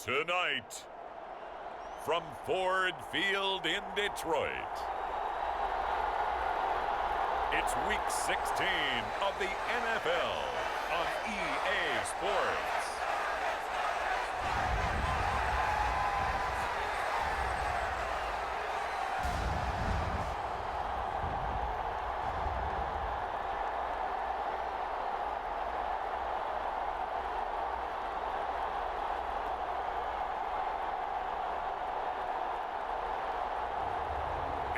Tonight, from Ford Field in Detroit, it's Week 16 of the NFL on EA Sports.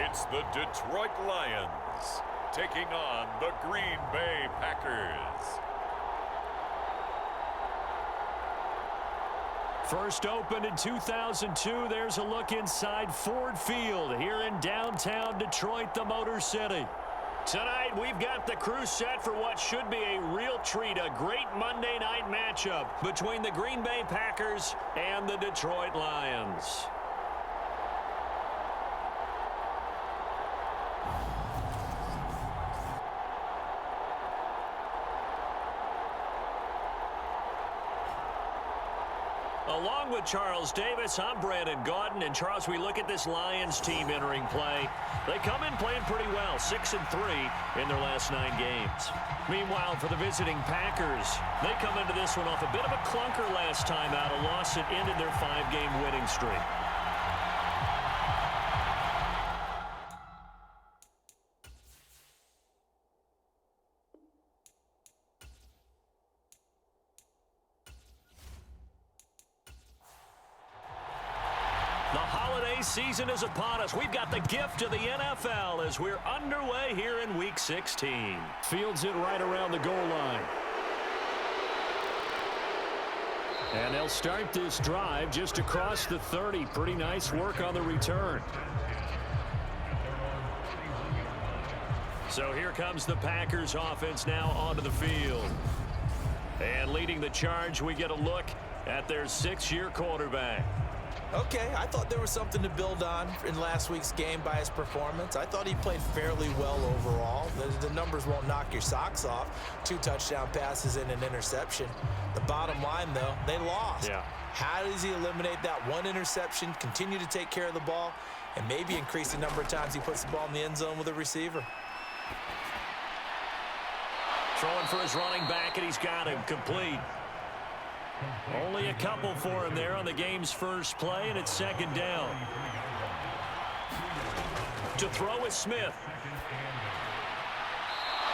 It's the Detroit Lions taking on the Green Bay Packers. First opened in 2002, there's a look inside Ford Field here in downtown Detroit, the Motor City. Tonight, we've got the crew set for what should be a real treat, a great Monday night matchup between the Green Bay Packers and the Detroit Lions. Along with Charles Davis, I'm Brandon Gaudin. And Charles, we look at this Lions team entering play. They come in playing pretty well, 6-3 in their last 9 games. Meanwhile, for the visiting Packers, they come into this one off a bit of a clunker last time out, a loss that ended their 5-game winning streak. Season is upon us. We've got the gift of the NFL as we're underway here in Week 16. Fields it right around the goal line. And they'll start this drive just across the 30. Pretty nice work on the return. So here comes the Packers offense now onto the field. And leading the charge, we get a look at their 6-year quarterback. Okay, I thought there was something to build on in last week's game by his performance. I thought he played fairly well overall. The numbers won't knock your socks off. 2 touchdown passes and an interception. The bottom line, though, they lost. Yeah. How does he eliminate that one interception, continue to take care of the ball, and maybe increase the number of times he puts the ball in the end zone with a receiver? Throwing for his running back, and he's got him complete. Only a couple for him there on the game's first play, and it's 2nd down. To throw is Smith.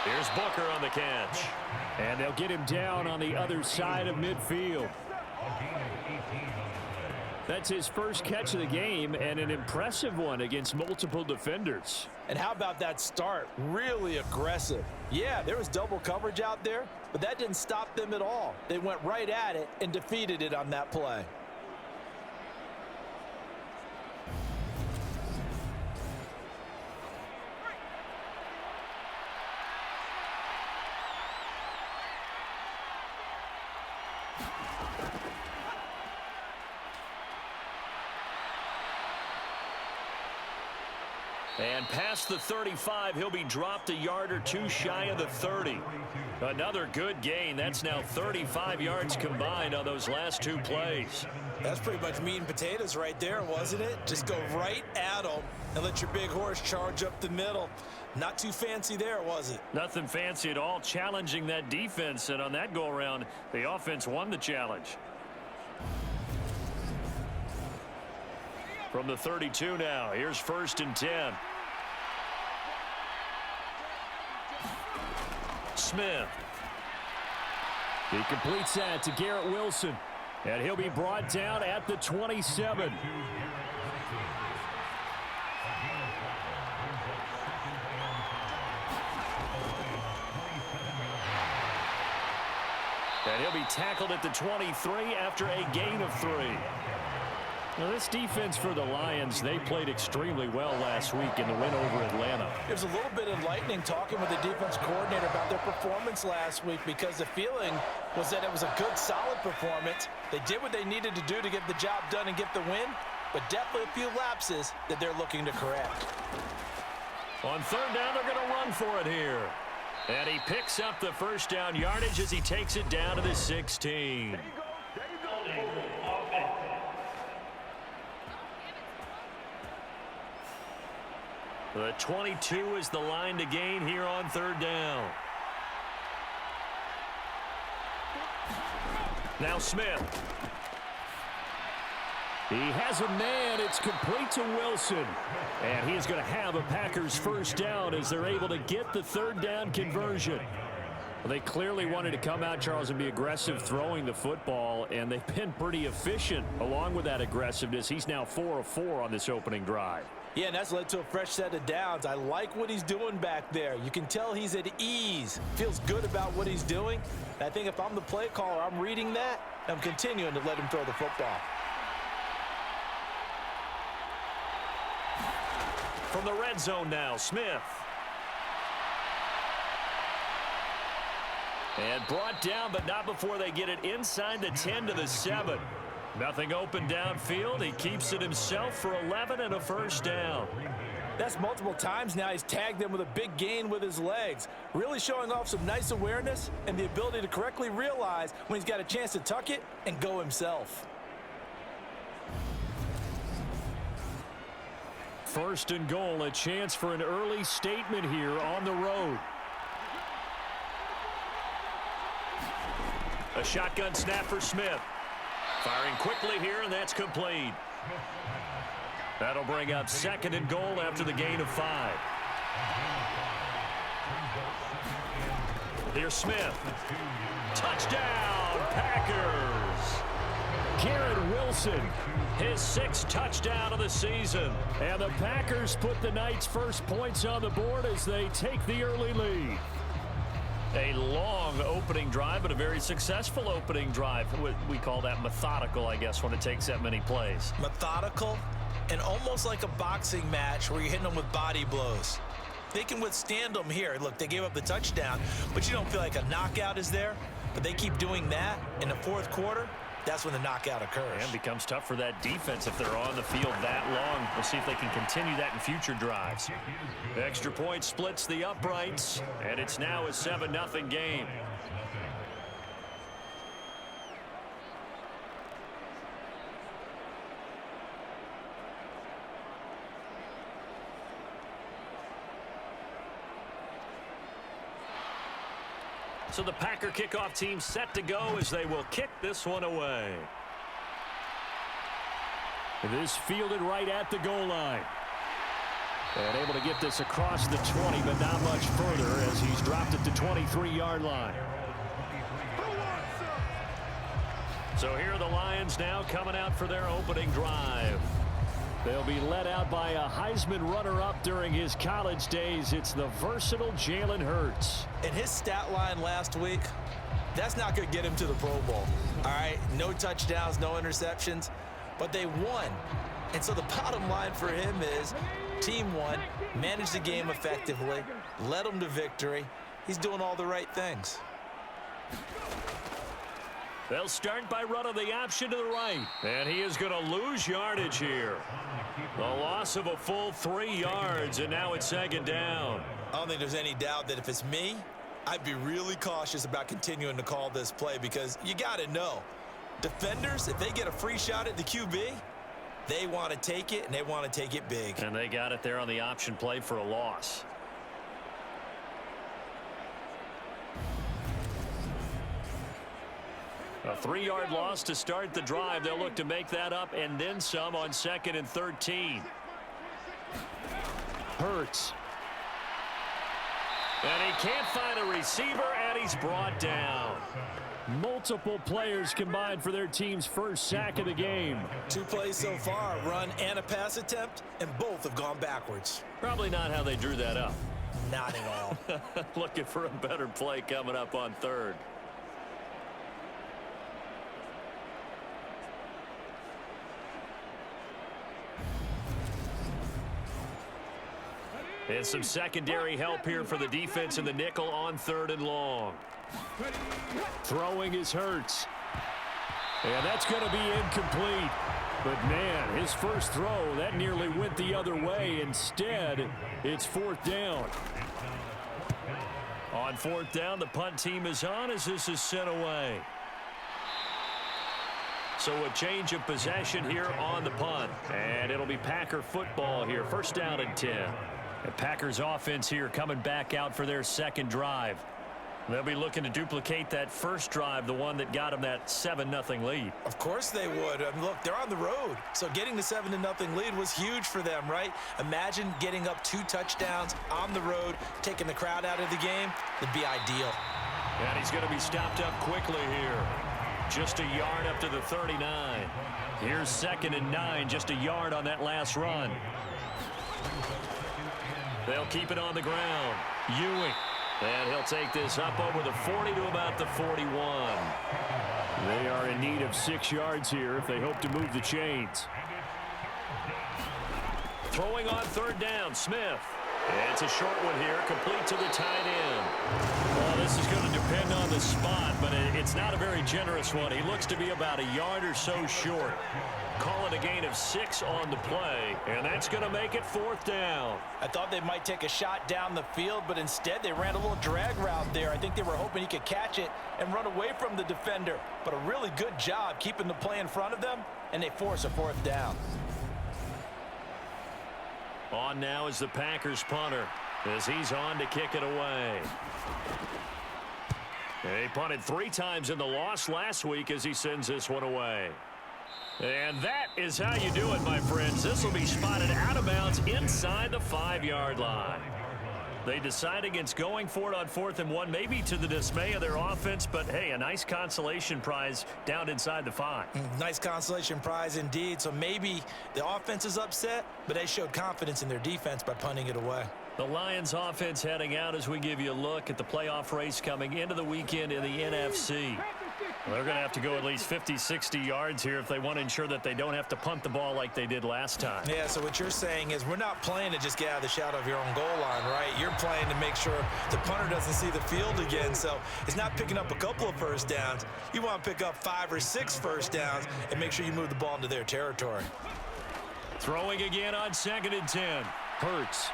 Here's Booker on the catch. And they'll get him down on the other side of midfield. That's his first catch of the game, and an impressive one against multiple defenders. And how about that start? Really aggressive. Yeah, there was double coverage out there, but that didn't stop them at all. They went right at it and defeated it on that play. And past the 35, he'll be dropped a yard or 2 shy of the 30. Another good gain. That's now 35 yards combined on those last 2 plays. That's pretty much meat and potatoes right there, wasn't it? Just go right at them and let your big horse charge up the middle. Not too fancy there, was it? Nothing fancy at all, challenging that defense. And on that go-around, the offense won the challenge. From the 32 now, here's 1st and 10. Smith. He completes that to Garrett Wilson. And he'll be brought down at the 27. And he'll be tackled at the 23 after a gain of 3. Now, this defense for the Lions, they played extremely well last week in the win over Atlanta. It was a little bit enlightening talking with the defense coordinator about their performance last week because the feeling was that it was a good, solid performance. They did what they needed to do to get the job done and get the win, but definitely a few lapses that they're looking to correct. On 3rd down, they're going to run for it here. And he picks up the 1st down yardage as he takes it down to the 16. The 22 is the line to gain here on third down. Now Smith. He has a man. It's complete to Wilson. And he's going to have a Packers first down as they're able to get the third down conversion. Well, they clearly wanted to come out, Charles, and be aggressive throwing the football, and they've been pretty efficient along with that aggressiveness. He's now 4 of 4 on this opening drive. Yeah, and that's led to a fresh set of downs. I like what he's doing back there. You can tell he's at ease. Feels good about what he's doing. And I think if I'm the play caller, I'm reading that, and I'm continuing to let him throw the football. From the red zone now, Smith. And brought down, but not before they get it inside the 10 to the 7. Nothing open downfield. He keeps it himself for 11 and a first down. That's multiple times now he's tagged them with a big gain with his legs. Really showing off some nice awareness and the ability to correctly realize when he's got a chance to tuck it and go himself. First and goal, a chance for an early statement here on the road. A shotgun snap for Smith. Firing quickly here, and that's complete. That'll bring up second and goal after the gain of 5. Here's Smith. Touchdown, Packers! Garrett Wilson, his 6th touchdown of the season. And the Packers put the Knights' first points on the board as they take the early lead. A long opening drive, but a very successful opening drive. We call that methodical, I guess, when it takes that many plays. Methodical and almost like a boxing match where you're hitting them with body blows. They can withstand them here. Look, they gave up the touchdown, but you don't feel like a knockout is there. But they keep doing that in the fourth quarter. That's when the knockout occurs. And becomes tough for that defense if they're on the field that long. We'll see if they can continue that in future drives. The extra point splits the uprights, and it's now a 7-0 game. So the Packer kickoff team set to go as they will kick this one away. This fielded right at the goal line. And able to get this across the 20, but not much further as he's dropped it to 23-yard line. So here are the Lions now coming out for their opening drive. They'll be led out by a Heisman runner-up during his college days. It's the versatile Jalen Hurts. And his stat line last week, that's not going to get him to the Pro Bowl. All right, no touchdowns, no interceptions, but they won. And so the bottom line for him is team won, managed the game effectively, led them to victory. He's doing all the right things. They'll start by running the option to the right. And he is going to lose yardage here. The loss of a full 3 yards, and now it's second down. I don't think there's any doubt that if it's me, I'd be really cautious about continuing to call this play because you got to know, defenders, if they get a free shot at the QB, they want to take it, and they want to take it big. And they got it there on the option play for a loss. A 3-yard loss to start the drive. They'll look to make that up and then some on 2nd and 13. Hurts. And he can't find a receiver, and he's brought down. Multiple players combined for their team's first sack of the game. 2 plays so far, a run and a pass attempt, and both have gone backwards. Probably not how they drew that up. Not at all. Looking for a better play coming up on 3rd. And some secondary help here for the defense in the nickel on 3rd and long. Throwing is Hurts. And that's going to be incomplete. But, man, his first throw, that nearly went the other way. Instead, it's 4th down. On 4th down, the punt team is on as this is sent away. So a change of possession here on the punt. And it'll be Packer football here. First down and 10. The Packers offense here coming back out for their second drive. They'll be looking to duplicate that first drive, the one that got them that 7-0 lead. Of course they would. I mean, look, they're on the road. So getting the 7-0 lead was huge for them, right? Imagine getting up 2 touchdowns on the road, taking the crowd out of the game. It'd be ideal. And he's going to be stopped up quickly here. Just a yard up to the 39. Here's 2nd and 9, just a yard on that last run. They'll keep it on the ground. Ewing. And he'll take this up over the 40 to about the 41. They are in need of 6 yards here if they hope to move the chains. Throwing on 3rd down, Smith. It's a short one here, complete to the tight end. Well, this is going to depend on the spot, but it's not a very generous one. He looks to be about a yard or so short. Call it a gain of 6 on the play, and that's going to make it 4th down. I thought they might take a shot down the field, but instead they ran a little drag route there. I think they were hoping he could catch it and run away from the defender, but a really good job keeping the play in front of them, and they force a 4th down. On now is the Packers punter as he's on to kick it away. He punted 3 times in the loss last week as he sends this one away. And that is how you do it, my friends. This will be spotted out of bounds inside the 5-yard line. They decide against going for it on 4th and 1, maybe to the dismay of their offense, but hey, a nice consolation prize down inside the 5. Nice consolation prize indeed. So maybe the offense is upset, but they showed confidence in their defense by punting it away. The Lions offense heading out as we give you a look at the playoff race coming into the weekend in the NFC. They're going to have to go at least 50, 60 yards here if they want to ensure that they don't have to punt the ball like they did last time. Yeah, so what you're saying is we're not playing to just get out of the shadow of your own goal line, right? You're playing to make sure the punter doesn't see the field again. So it's not picking up a couple of first downs. You want to pick up 5 or 6 first downs and make sure you move the ball into their territory. Throwing again on 2nd and 10. Hurts.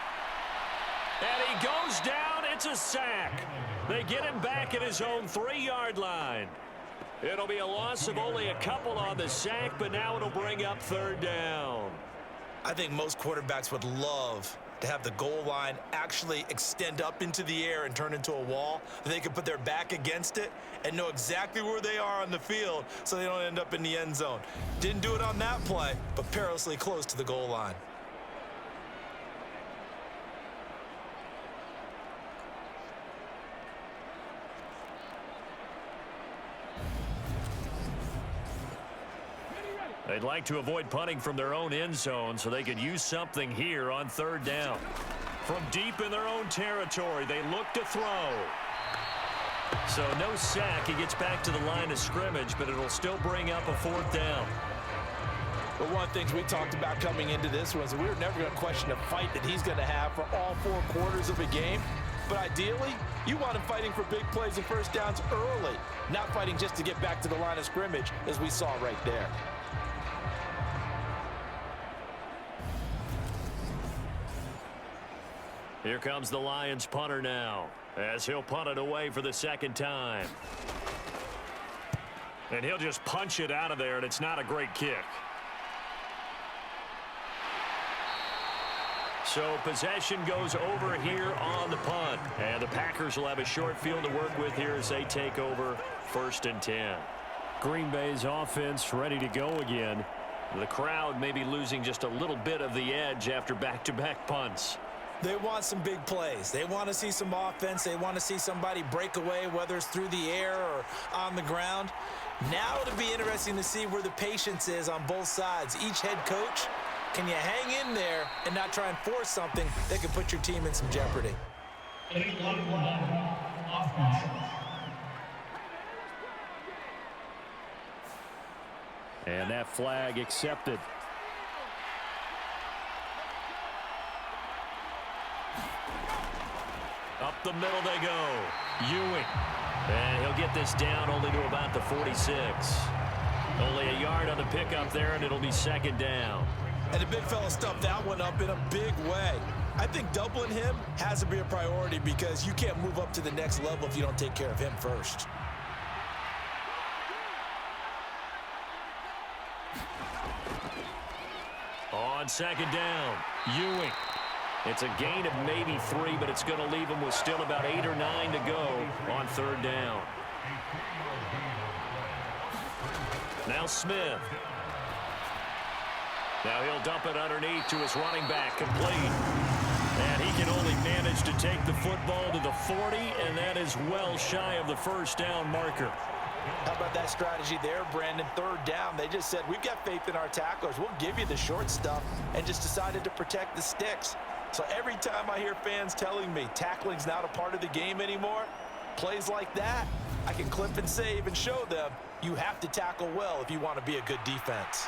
And he goes down. It's a sack. They get him back at his own 3-yard line. It'll be a loss of only a couple on the sack, but now it'll bring up 3rd down. I think most quarterbacks would love to have the goal line actually extend up into the air and turn into a wall. They can put their back against it and know exactly where they are on the field so they don't end up in the end zone. Didn't do it on that play, but perilously close to the goal line. They'd like to avoid punting from their own end zone so they could use something here on 3rd down. From deep in their own territory, they look to throw. So no sack. He gets back to the line of scrimmage, but it'll still bring up a 4th down. But one of the things we talked about coming into this was that we were never going to question the fight that he's going to have for all 4 quarters of a game. But ideally, you want him fighting for big plays and first downs early, not fighting just to get back to the line of scrimmage, as we saw right there. Here comes the Lions punter now, as he'll punt it away for the 2nd time. And he'll just punch it out of there, and it's not a great kick. So possession goes over here on the punt. And the Packers will have a short field to work with here as they take over 1st and 10. Green Bay's offense ready to go again. The crowd may be losing just a little bit of the edge after back-to-back punts. They want some big plays. They want to see some offense. They want to see somebody break away, whether it's through the air or on the ground. Now it'll be interesting to see where the patience is on both sides. Each head coach, can you hang in there and not try and force something that could put your team in some jeopardy? And that flag accepted. Up the middle they go. Ewing. And he'll get this down only to about the 46. Only a yard on the pickup there, and it'll be 2nd down. And the big fella stuffed that one up in a big way. I think doubling him has to be a priority because you can't move up to the next level if you don't take care of him first. On 2nd down, Ewing. It's a gain of maybe 3, but it's going to leave them with still about 8 or 9 to go on third down. Now Smith. Now he'll dump it underneath to his running back, complete. And he can only manage to take the football to the 40, and that is well shy of the first down marker. How about that strategy there, Brandon? Third down, they just said, we've got faith in our tacklers. We'll give you the short stuff, and just decided to protect the sticks. So every time I hear fans telling me tackling's not a part of the game anymore, plays like that, I can clip and save and show them you have to tackle well if you want to be a good defense.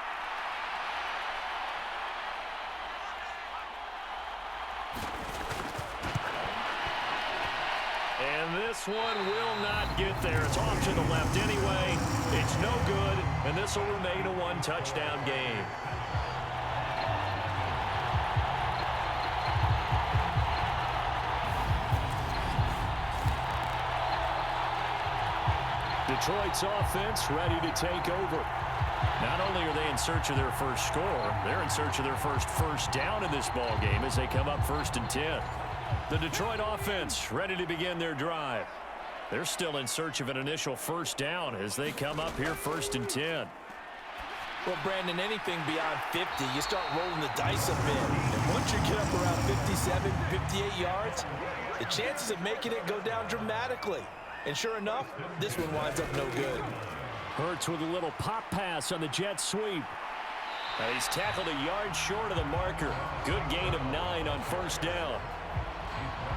And this one will not get there. It's off to the left anyway. It's no good, and this will remain a one-touchdown game. Detroit's offense ready to take over. Not only are they in search of their first score, they're in search of their first down in this ball game as they come up 1st and 10. The Detroit offense ready to begin their drive. They're still in search of an initial first down as they come up here 1st and 10. Well, Brandon, anything beyond 50, you start rolling the dice a bit. And once you get up around 57, 58 yards, the chances of making it go down dramatically. And sure enough, this one winds up no good. Hurts with a little pop pass on the jet sweep. He's tackled a yard short of the marker. Good gain of 9 on first down.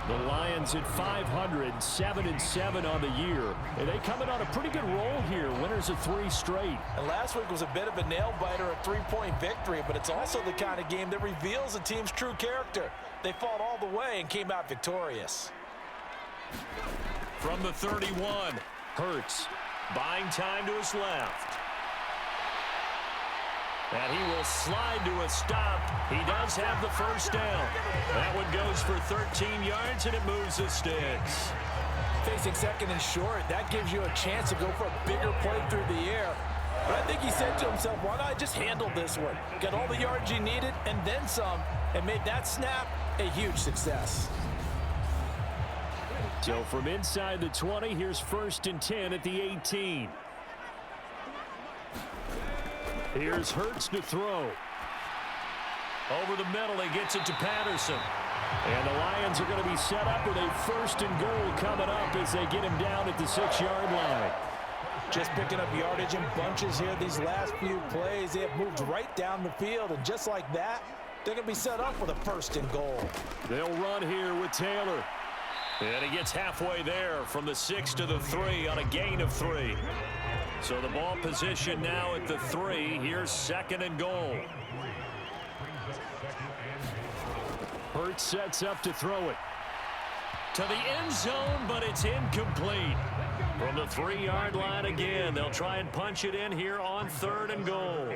The Lions at 500, 7-7 on the year. And they coming on a pretty good roll here. Winners of 3 straight. And last week was a bit of a nail-biter, a 3-point victory, but it's also the kind of game that reveals a team's true character. They fought all the way and came out victorious. From the 31, Hurts buying time to his left. And he will slide to a stop. He does have the first down. That one goes for 13 yards, and it moves the sticks. Facing 2nd and short, that gives you a chance to go for a bigger play through the air. But I think he said to himself, why not I just handle this one? Got all the yards you needed and then some, and made that snap a huge success. So from inside the 20, here's 1st and 10 at the 18. Here's Hurts to throw. Over the middle, he gets it to Patterson. And the Lions are going to be set up with a 1st and goal coming up as they get him down at the 6-yard line. Just picking up yardage in bunches here these last few plays. They have moved right down the field, and just like that, they're going to be set up with a 1st and goal. They'll run here with Taylor. And he gets halfway there from the 6 to the 3 on a gain of 3. So the ball position now at the 3. Here's 2nd and goal. Hurts sets up to throw it. To the end zone, but it's incomplete. From the 3-yard line again, they'll try and punch it in here on 3rd and goal.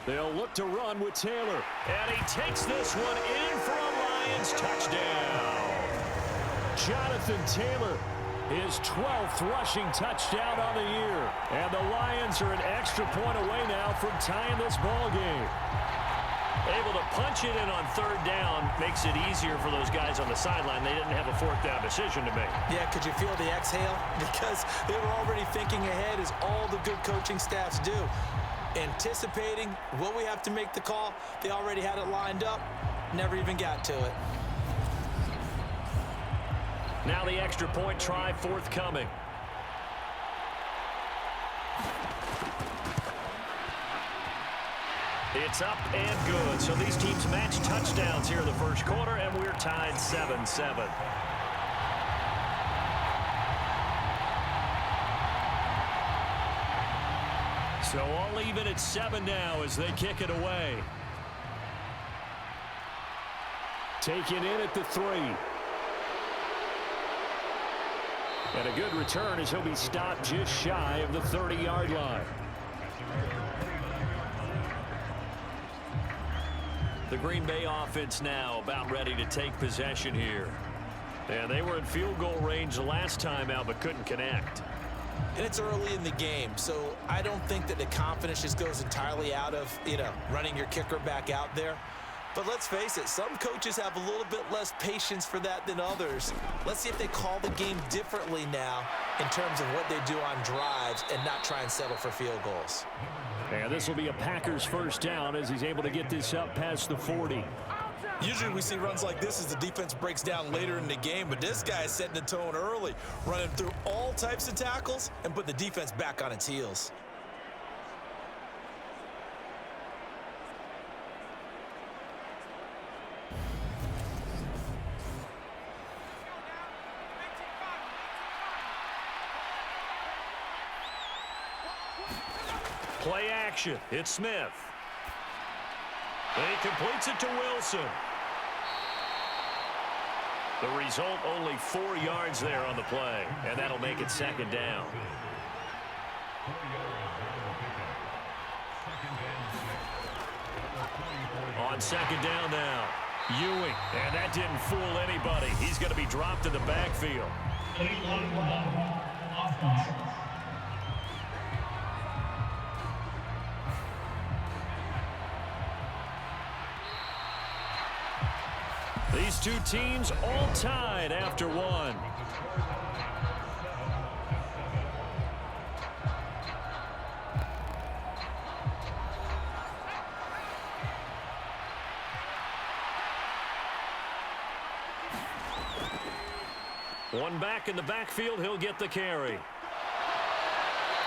They'll look to run with Taylor. And he takes this one in for a Lions touchdown. Jonathan Taylor, his 12th rushing touchdown on the year. And the Lions are an extra point away now from tying this ball game. Able to punch it in on 3rd down makes it easier for those guys on the sideline. They didn't have a 4th down decision to make. Yeah, could you feel the exhale? Because they were already thinking ahead, as all the good coaching staffs do. Anticipating, will we have to make the call? They already had it lined up, never even got to it. Now the extra point try forthcoming. It's up and good. So these teams match touchdowns here in the first quarter, and we're tied 7-7. So all even at 7 now as they kick it away. Taken in at the 3. And a good return as he'll be stopped just shy of the 30-yard line. The Green Bay offense now about ready to take possession here. And they were in field goal range the last time out but couldn't connect. And it's early in the game, so I don't think that the confidence just goes entirely out of, running your kicker back out there. But let's face it, some coaches have a little bit less patience for that than others. Let's see if they call the game differently now in terms of what they do on drives and not try and settle for field goals. And this will be a Packers first down as he's able to get this up past the 40. Usually we see runs like this as the defense breaks down later in the game, but this guy is setting the tone early, running through all types of tackles and put the defense back on its heels. Play action. It's Smith. And he completes it to Wilson. The result, only 4 yards there on the play, and that'll make it second down. On second down now, Ewing, and that didn't fool anybody. He's going to be dropped in the backfield. These two teams all tied after one. One back in the backfield, he'll get the carry.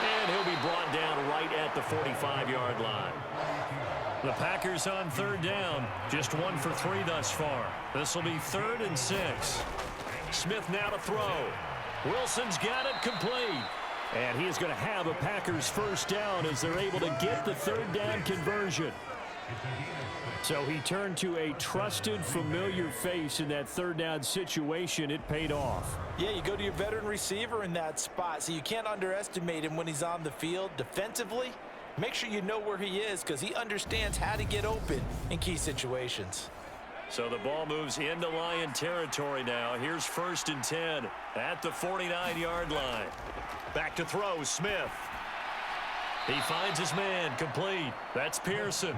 And he'll be brought down right at the 45-yard line. The Packers on third down, just 1 for 3 thus far. This will be 3rd and 6. Smith now to throw. Wilson's got it complete. And he is going to have a Packers first down as they're able to get the third down conversion. So he turned to a trusted, familiar face in that third down situation. It paid off. Yeah, you go to your veteran receiver in that spot, so you can't underestimate him when he's on the field defensively. Make sure you know where he is because he understands how to get open in key situations. So the ball moves into Lion territory now. Here's 1st and 10 at the 49-yard line. Back to throw, Smith. He finds his man, complete. That's Pearson.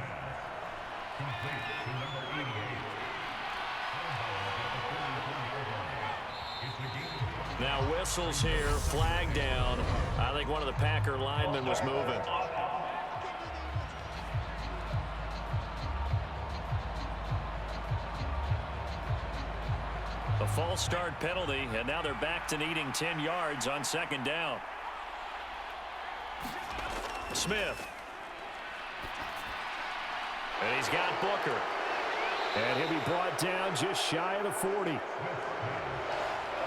Now whistles here, flag down. I think one of the Packer linemen was moving. A false start penalty, and now they're back to needing 10 yards on second down. Smith. And he's got Booker. And he'll be brought down just shy of the 40.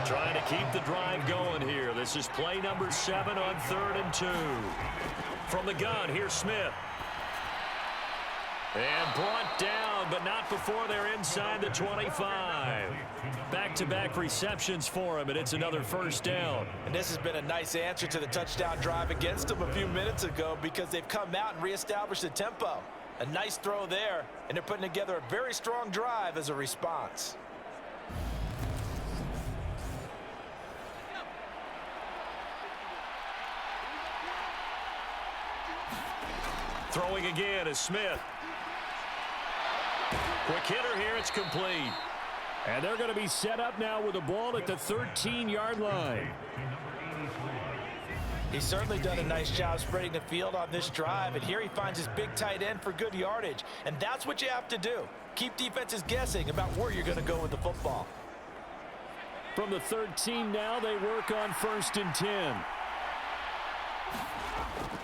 Trying to keep the drive going here. This is play number 7 on 3rd and 2. From the gun, here's Smith. And brought down, but not before they're inside the 25. Back-to-back receptions for him, and it's another first down. And this has been a nice answer to the touchdown drive against them a few minutes ago because they've come out and reestablished the tempo. A nice throw there, and they're putting together a very strong drive as a response. Throwing again is Smith. Quick hitter here, it's complete. And they're going to be set up now with the ball at the 13-yard line. He's certainly done a nice job spreading the field on this drive, and here he finds his big tight end for good yardage. And that's what you have to do. Keep defenses guessing about where you're going to go with the football. From the 13 now, they work on 1st and 10.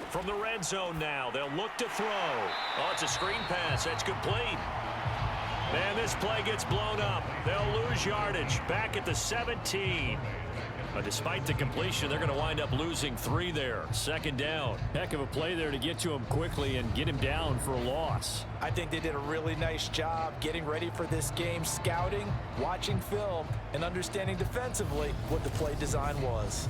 From the red zone now, they'll look to throw. Oh, it's a screen pass. That's complete. And this play gets blown up. They'll lose yardage. Back at the 17. But despite the completion, they're going to wind up losing 3 there. Second down. Heck of a play there to get to him quickly and get him down for a loss. I think they did a really nice job getting ready for this game, scouting, watching film, and understanding defensively what the play design was.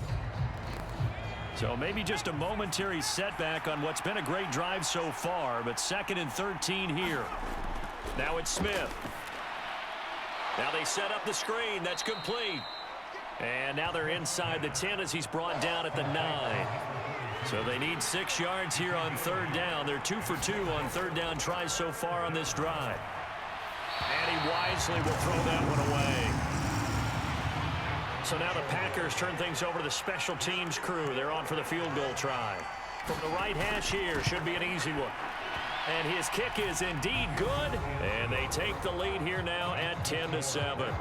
So maybe just a momentary setback on what's been a great drive so far, but 2nd and 13 here. Now it's Smith. Now they set up the screen. That's complete. And now they're inside the 10 as he's brought down at the 9. So they need 6 yards here on 3rd down. They're 2 for 2 on 3rd down tries so far on this drive. And he wisely will throw that one away. So now the Packers turn things over to the special teams crew. They're on for the field goal try. From the right hash here, should be an easy one. And his kick is indeed good. And they take the lead here now at 10-7.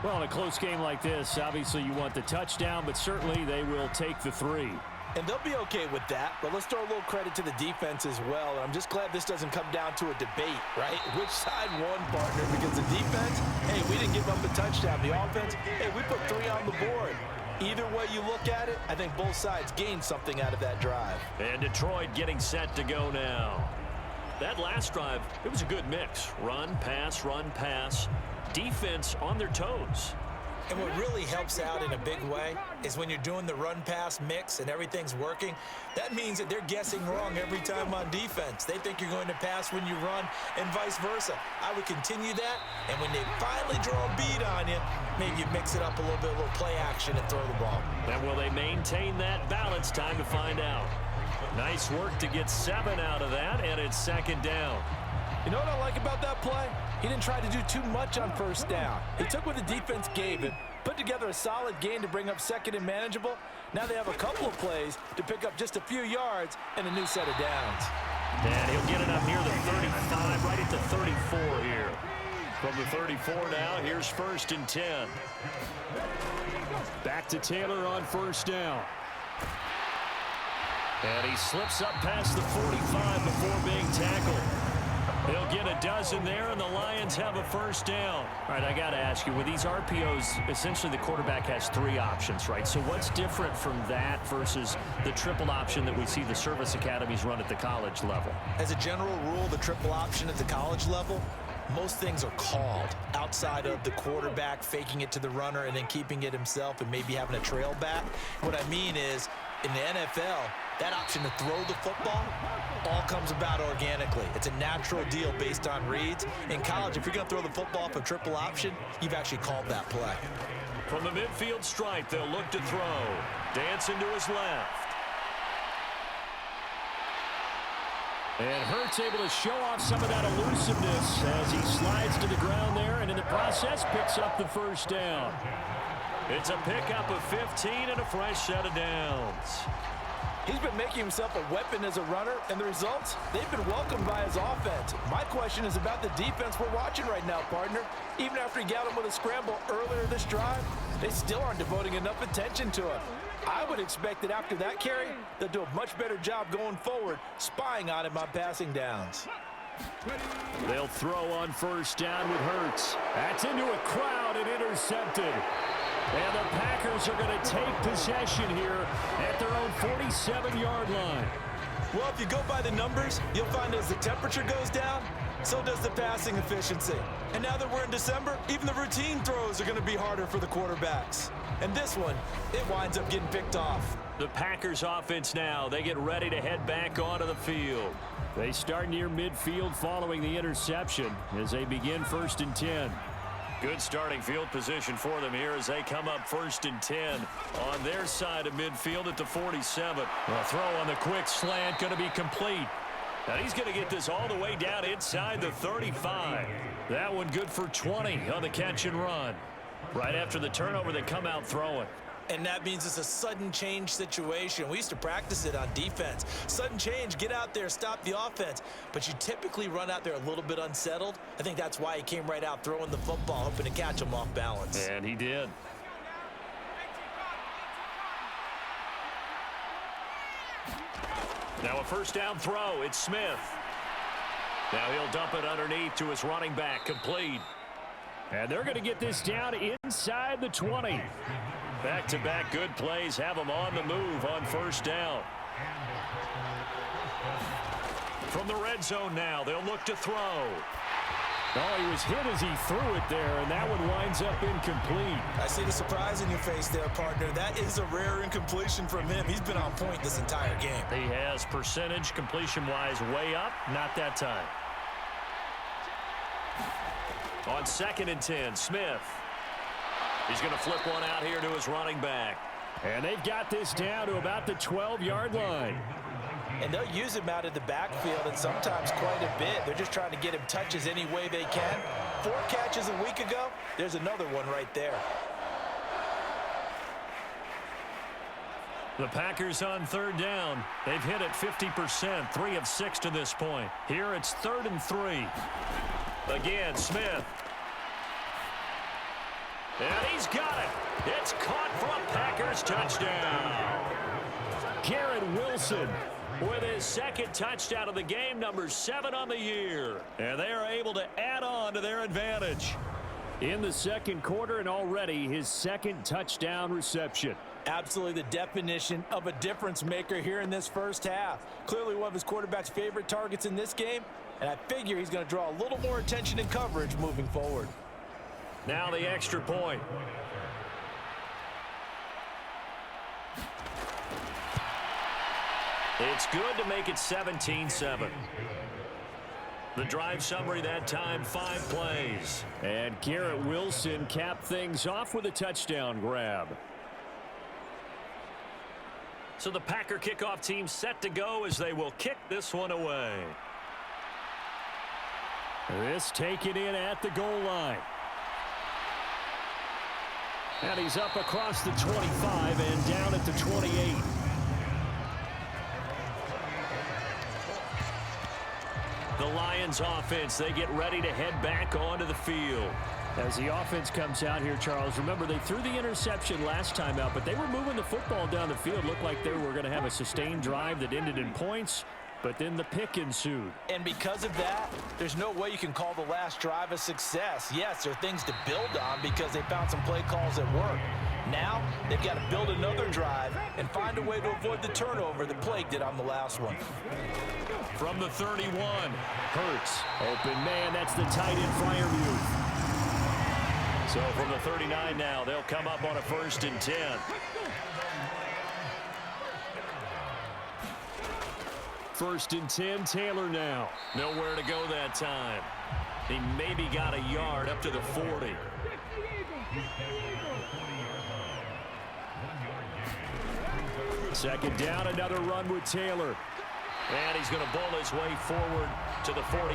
Well, in a close game like this, obviously you want the touchdown, but certainly they will take the 3. And they'll be okay with that, but let's throw a little credit to the defense as well. I'm just glad this doesn't come down to a debate, right? Which side won, partner? Because the defense, hey, we didn't give up a touchdown. The offense, hey, we put 3 on the board. Either way you look at it, I think both sides gained something out of that drive. And Detroit getting set to go now. That last drive, it was a good mix. Run, pass, defense on their toes. And what really helps out in a big way is when you're doing the run-pass mix and everything's working, that means that they're guessing wrong every time on defense. They think you're going to pass when you run and vice versa. I would continue that, and when they finally draw a bead on you, maybe you mix it up a little bit, a little play action and throw the ball. And will they maintain that balance? Time to find out. Nice work to get 7 out of that, and it's 2nd down. You know what I like about that play? He didn't try to do too much on 1st down. He took what the defense gave him, put together a solid gain to bring up 2nd and manageable. Now they have a couple of plays to pick up just a few yards and a new set of downs. And he'll get it up near the 35, right at the 34 here. From the 34 now, here's 1st and 10. Back to Taylor on 1st down. And he slips up past the 45 before being tackled. He'll get a dozen there, and the Lions have a 1st down. All right, I got to ask you, with these RPOs, essentially the quarterback has 3 options, right? So what's different from that versus the triple option that we see the service academies run at the college level? As a general rule, the triple option at the college level, most things are called outside of the quarterback faking it to the runner and then keeping it himself and maybe having a trail back. What I mean is, in the NFL, that option to throw the football all comes about organically. It's a natural deal based on reads. In college, if you're going to throw the football off a triple option, you've actually called that play. From the midfield stripe, they'll look to throw. Dancing to his left. And Hurts able to show off some of that elusiveness as he slides to the ground there, and in the process picks up the 1st down. It's a pickup of 15 and a fresh set of downs. He's been making himself a weapon as a runner, and the results, they've been welcomed by his offense. My question is about the defense we're watching right now, partner. Even after he got him with a scramble earlier this drive, they still aren't devoting enough attention to him. I would expect that after that carry, they'll do a much better job going forward, spying on him on passing downs. They'll throw on 1st down with Hurts. That's into a crowd and intercepted. And the Packers are going to take possession here at their own 47-yard line. Well, if you go by the numbers, you'll find as the temperature goes down, so does the passing efficiency. And now that we're in December, even the routine throws are going to be harder for the quarterbacks. And this one, it winds up getting picked off. The Packers offense now, they get ready to head back onto the field. They start near midfield following the interception as they begin 1st and 10. Good starting field position for them here as they come up 1st and 10 on their side of midfield at the 47. A throw on the quick slant going to be complete. And he's going to get this all the way down inside the 35. That one good for 20 on the catch and run. Right after the turnover, they come out throwing. And that means it's a sudden change situation. We used to practice it on defense. Sudden change, get out there, stop the offense. But you typically run out there a little bit unsettled. I think that's why he came right out throwing the football, hoping to catch him off balance. And he did. Now a 1st down throw. It's Smith. Now he'll dump it underneath to his running back, complete. And they're going to get this down inside the 20. Back-to-back good plays have them on the move on 1st down. From the red zone now, they'll look to throw. Oh, he was hit as he threw it there, and that one winds up incomplete. I see the surprise in your face there, partner. That is a rare incompletion from him. He's been on point this entire game. He has percentage completion-wise way up, not that time. On 2nd and 10, Smith. He's going to flip one out here to his running back. And they've got this down to about the 12-yard line. And they'll use him out of the backfield, and sometimes quite a bit. They're just trying to get him touches any way they can. 4 catches a week ago, there's another one right there. The Packers on third down. They've hit it 50%, 3 of 6 to this point. Here it's 3rd and 3. Again, Smith. And he's got it. It's caught for a Packers touchdown. Garrett Wilson with his second touchdown of the game, number 7 on the year. And they are able to add on to their advantage. in the second quarter, and already his second touchdown reception. Absolutely the definition of a difference maker here in this first half. Clearly one of his quarterback's favorite targets in this game, and I figure he's going to draw a little more attention and coverage moving forward. Now the extra point. It's good to make it 17-7. The drive summary that time, 5 plays. And Garrett Wilson capped things off with a touchdown grab. So the Packer kickoff team set to go as they will kick this one away. This taken in at the goal line. And he's up across the 25 and down at the 28. The Lions offense, they get ready to head back onto the field. As the offense comes out here, Charles, remember they threw the interception last time out, but they were moving the football down the field. Looked like they were going to have a sustained drive that ended in points, but then the pick ensued. And because of that, there's no way you can call the last drive a success. Yes, there are things to build on because they found some play calls that work. Now, they've got to build another drive and find a way to avoid the turnover that plagued it on the last one. From the 31, Hurts. Open man, that's the tight end Freiermuth. So from the 39 now, they'll come up on a 1st and 10. First and 10, Taylor now. Nowhere to go that time. He maybe got a yard up to the 40. Second down, another run with Taylor. And he's going to bowl his way forward to the 48.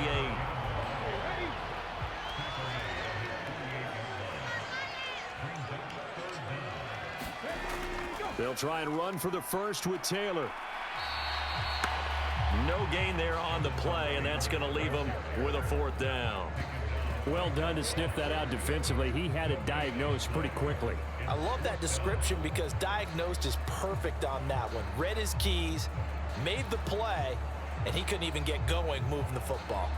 They'll try and run for the first with Taylor. No gain there on the play, and that's going to leave him with a 4th down. Well done to sniff that out defensively. He had it diagnosed pretty quickly. I love that description because diagnosed is perfect on that one. Read his keys, made the play, and he couldn't even get going moving the football.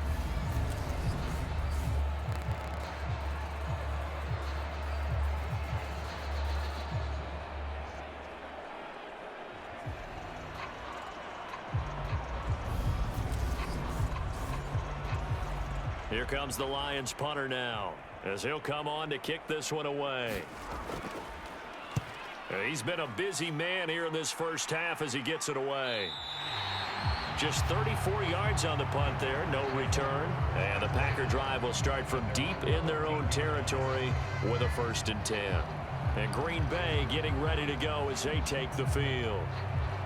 Here comes the Lions punter now as he'll come on to kick this one away. He's been a busy man here in this first half as he gets it away. Just 34 yards on the punt there, no return. And the Packer drive will start from deep in their own territory with a 1st and 10. And Green Bay getting ready to go as they take the field.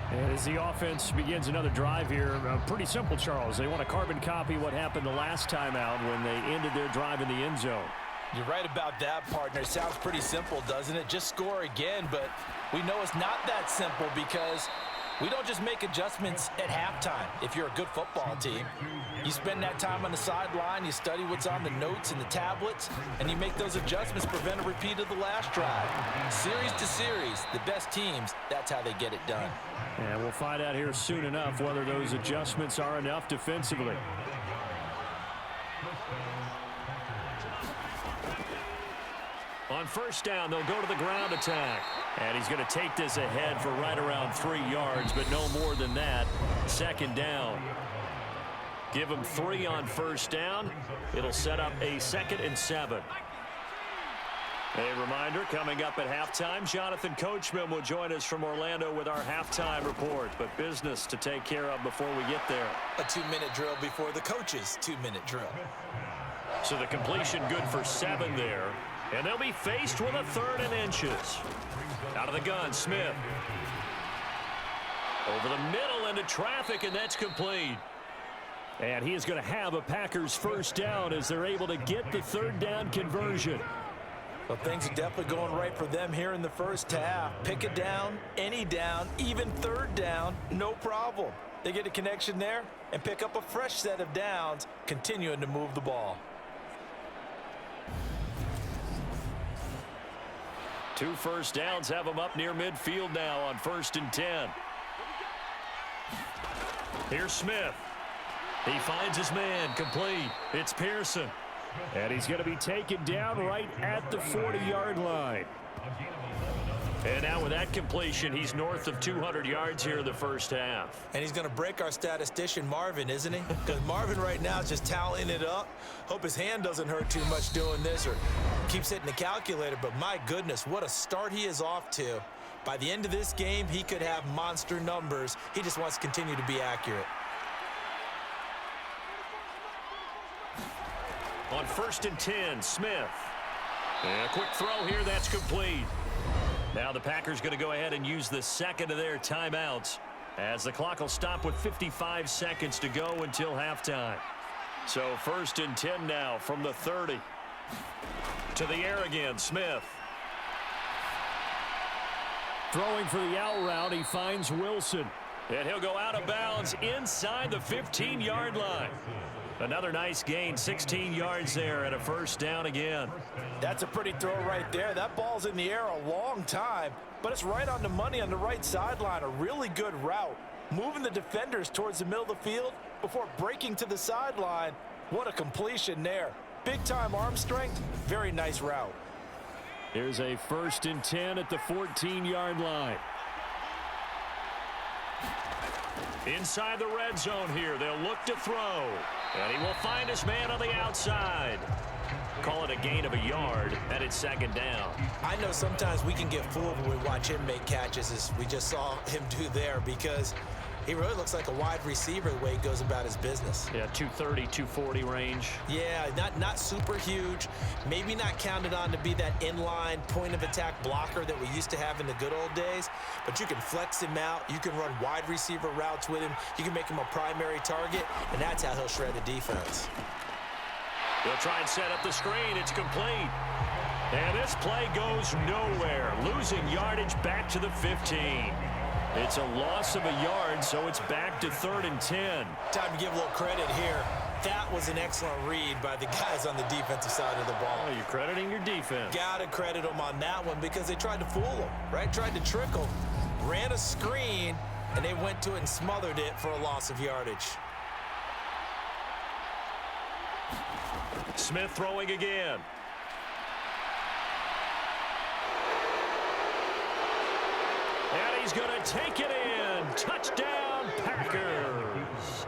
And as the offense begins another drive here, pretty simple, Charles. They want to carbon copy what happened the last time out when they ended their drive in the end zone. You're right about that, partner. It sounds pretty simple, doesn't it? Just score again, but we know it's not that simple because we don't just make adjustments at halftime. If you're a good football team, you spend that time on the sideline, you study what's on the notes and the tablets, and you make those adjustments, prevent a repeat of the last drive. Series to series, the best teams, that's how they get it done. And we'll find out here soon enough whether those adjustments are enough defensively. On 1st down, they'll go to the ground attack. And he's going to take this ahead for right around 3 yards, but no more than that. 2nd down. Give him 3 on 1st down. It'll set up a 2nd and 7. A reminder, coming up at halftime, Jonathan Coachman will join us from Orlando with our halftime report. But business to take care of before we get there. A 2-minute drill before the coach's 2-minute drill. So the completion good for 7 there. And they'll be faced with a 3rd and inches. Out of the gun, Smith. Over the middle into traffic, and that's complete. And he is going to have a Packers first down as they're able to get the 3rd down conversion. Well, things are definitely going right for them here in the first half. Pick it down, any down, even 3rd down, no problem. They get a connection there and pick up a fresh set of downs, continuing to move the ball. 2 first downs have them up near midfield now on 1st and 10. Here's Smith. He finds his man, complete. It's Pearson. And he's going to be taken down right at the 40-yard line. And now with that completion, he's north of 200 yards here in the first half. And he's going to break our statistician, Marvin, isn't he? Because Marvin right now is just tallying it up. Hope his hand doesn't hurt too much doing this or keeps hitting the calculator. But my goodness, what a start he is off to. By the end of this game, he could have monster numbers. He just wants to continue to be accurate. On 1st and 10, Smith. And a quick throw here, that's complete. Now the Packers going to go ahead and use the 2nd of their timeouts as the clock will stop with 55 seconds to go until halftime. So 1st and 10 now from the 30. To the air again, Smith. Throwing for the out route, he finds Wilson. And he'll go out of bounds inside the 15-yard line. Another nice gain, 16 yards there and a first down again. That's a pretty throw right there. That ball's in the air a long time, but it's right on the money on the right sideline. A really good route. Moving the defenders towards the middle of the field before breaking to the sideline. What a completion there. Big-time arm strength. Very nice route. Here's a 1st and 10 at the 14-yard line. Inside the red zone here, they'll look to throw. And he will find his man on the outside. Call it a gain of a yard, and it's 2nd down. I know sometimes we can get fooled when we watch him make catches, as we just saw him do there, because he really looks like a wide receiver the way he goes about his business. Yeah, 230, 240 range. Yeah, not super huge. Maybe not counted on to be that inline point-of-attack blocker that we used to have in the good old days, but you can flex him out. You can run wide receiver routes with him. You can make him a primary target, and that's how he'll shred the defense. They'll try and set up the screen. It's complete. And this play goes nowhere. Losing yardage back to the 15. It's a loss of a yard, so it's back to 3rd and 10. Time to give a little credit here. That was an excellent read by the guys on the defensive side of the ball. Oh, you're crediting your defense. Gotta credit them on that one because they tried to fool them, right? Tried to trick them. Ran a screen, and they went to it and smothered it for a loss of yardage. Smith throwing again. And he's going to take it in. Touchdown, Packers.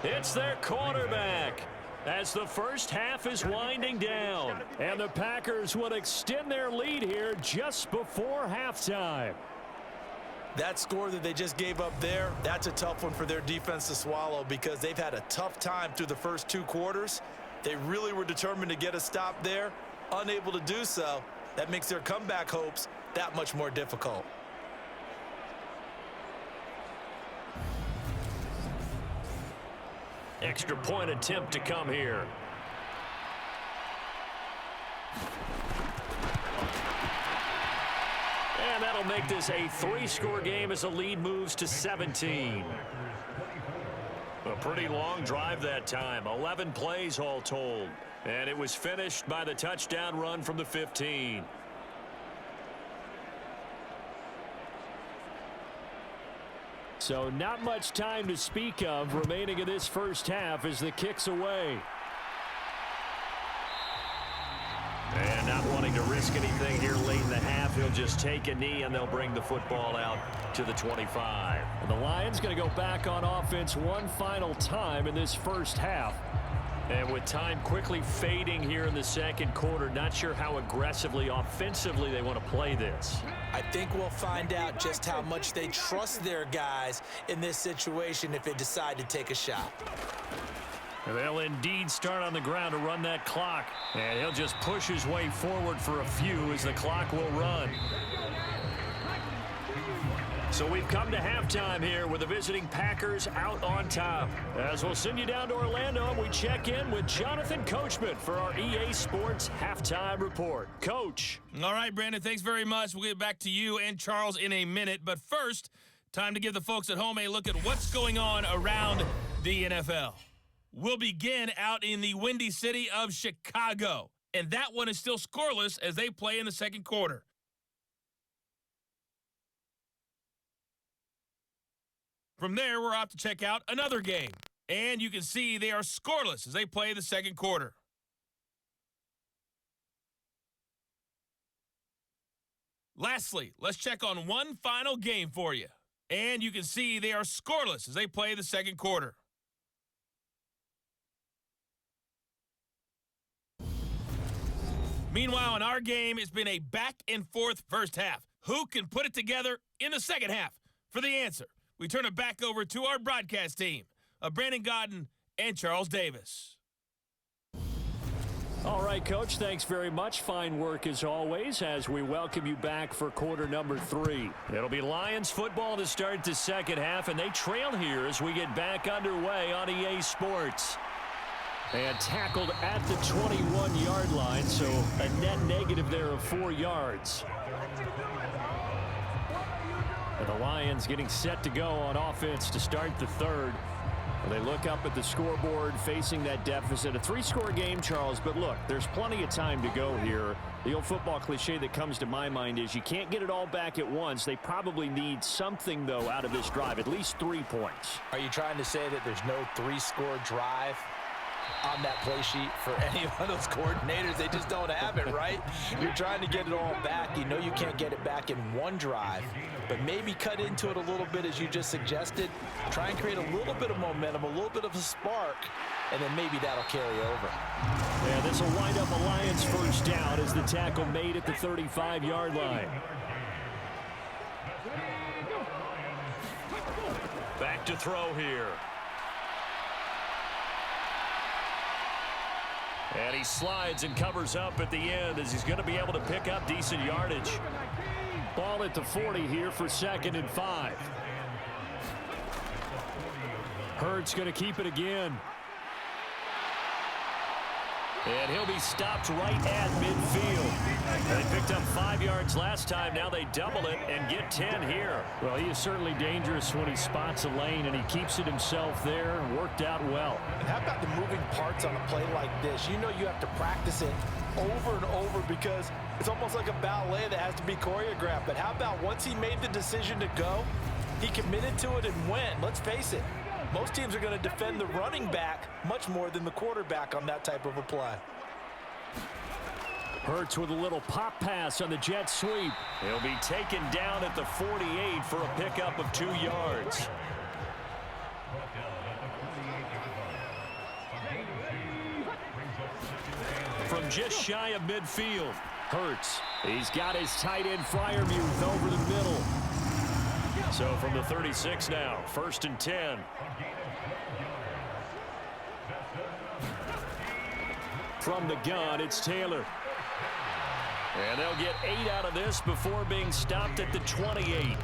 It's their quarterback as the first half is winding down. And the Packers will extend their lead here just before halftime. That score that they just gave up there, that's a tough one for their defense to swallow because they've had a tough time through the first 2 quarters. They really were determined to get a stop there, unable to do so. That makes their comeback hopes that much more difficult. Extra point attempt to come here. And that'll make this a 3-score game as the lead moves to 17. A pretty long drive that time. 11 plays all told. And it was finished by the touchdown run from the 15. So not much time to speak of remaining in this first half as the kick's away. And not wanting to risk anything here late in the half, he'll just take a knee and they'll bring the football out to the 25. And the Lions going to go back on offense one final time in this first half. And with time quickly fading here in the second quarter, not sure how aggressively, offensively they want to play this. I think we'll find out just how much they trust their guys in this situation if they decide to take a shot. They'll indeed start on the ground to run that clock. And he'll just push his way forward for a few as the clock will run. So we've come to halftime here with the visiting Packers out on top. As we'll send you down to Orlando, we check in with Jonathan Coachman for our EA Sports Halftime Report. Coach. All right, Brandon, thanks very much. We'll get back to you and Charles in a minute. But first, time to give the folks at home a look at what's going on around the NFL. We'll begin out in the windy city of Chicago. And that one is still scoreless as they play in the second quarter. From there, we're off to check out another game. And you can see they are scoreless as they play the second quarter. Lastly, let's check on one final game for you. And you can see they are scoreless as they play the second quarter. Meanwhile, in our game, it's been a back-and-forth first half. Who can put it together in the second half? For the answer, we turn it back over to our broadcast team of Brandon Godden and Charles Davis. All right, Coach, thanks very much. Fine work as always as we welcome you back for quarter number 3. It'll be Lions football to start the second half, and they trail here as we get back underway on EA Sports. And tackled at the 21-yard line, so a net negative there of 4 yards. And the Lions getting set to go on offense to start the third. They look up at the scoreboard facing that deficit. A 3-score game, Charles, but look, there's plenty of time to go here. The old football cliche that comes to my mind is you can't get it all back at once. They probably need something, though, out of this drive, at least 3 points. Are you trying to say that there's no 3-score drive on that play sheet for any one of those coordinators? They just don't have it, right? You're trying to get it all back. You know you can't get it back in one drive, but maybe cut into it a little bit as you just suggested. Try and create a little bit of momentum, a little bit of a spark, and then maybe that'll carry over. Yeah, this will wind up a Lions first down as the tackle made at the 35-yard line. Back to throw here. And he slides and covers up at the end as he's going to be able to pick up decent yardage. Ball at the 40 here for 2nd and 5. Hurts going to keep it again. And he'll be stopped right at midfield. They picked up 5 yards last time. Now they double it and get 10 here. Well, he is certainly dangerous when he spots a lane, and he keeps it himself there. Worked out well. And how about the moving parts on a play like this? You know you have to practice it over and over because it's almost like a ballet that has to be choreographed. But how about once he made the decision to go, he committed to it and went. Let's face it. Most teams are going to defend the running back much more than the quarterback on that type of a play. Hurts with a little pop pass on the jet sweep. He'll be taken down at the 48 for a pickup of 2 yards. From just shy of midfield. Hurts. He's got his tight end Freiermuth over the middle. So from the 36 now, 1st and 10. From the gun, it's Taylor. And they'll get 8 out of this before being stopped at the 28.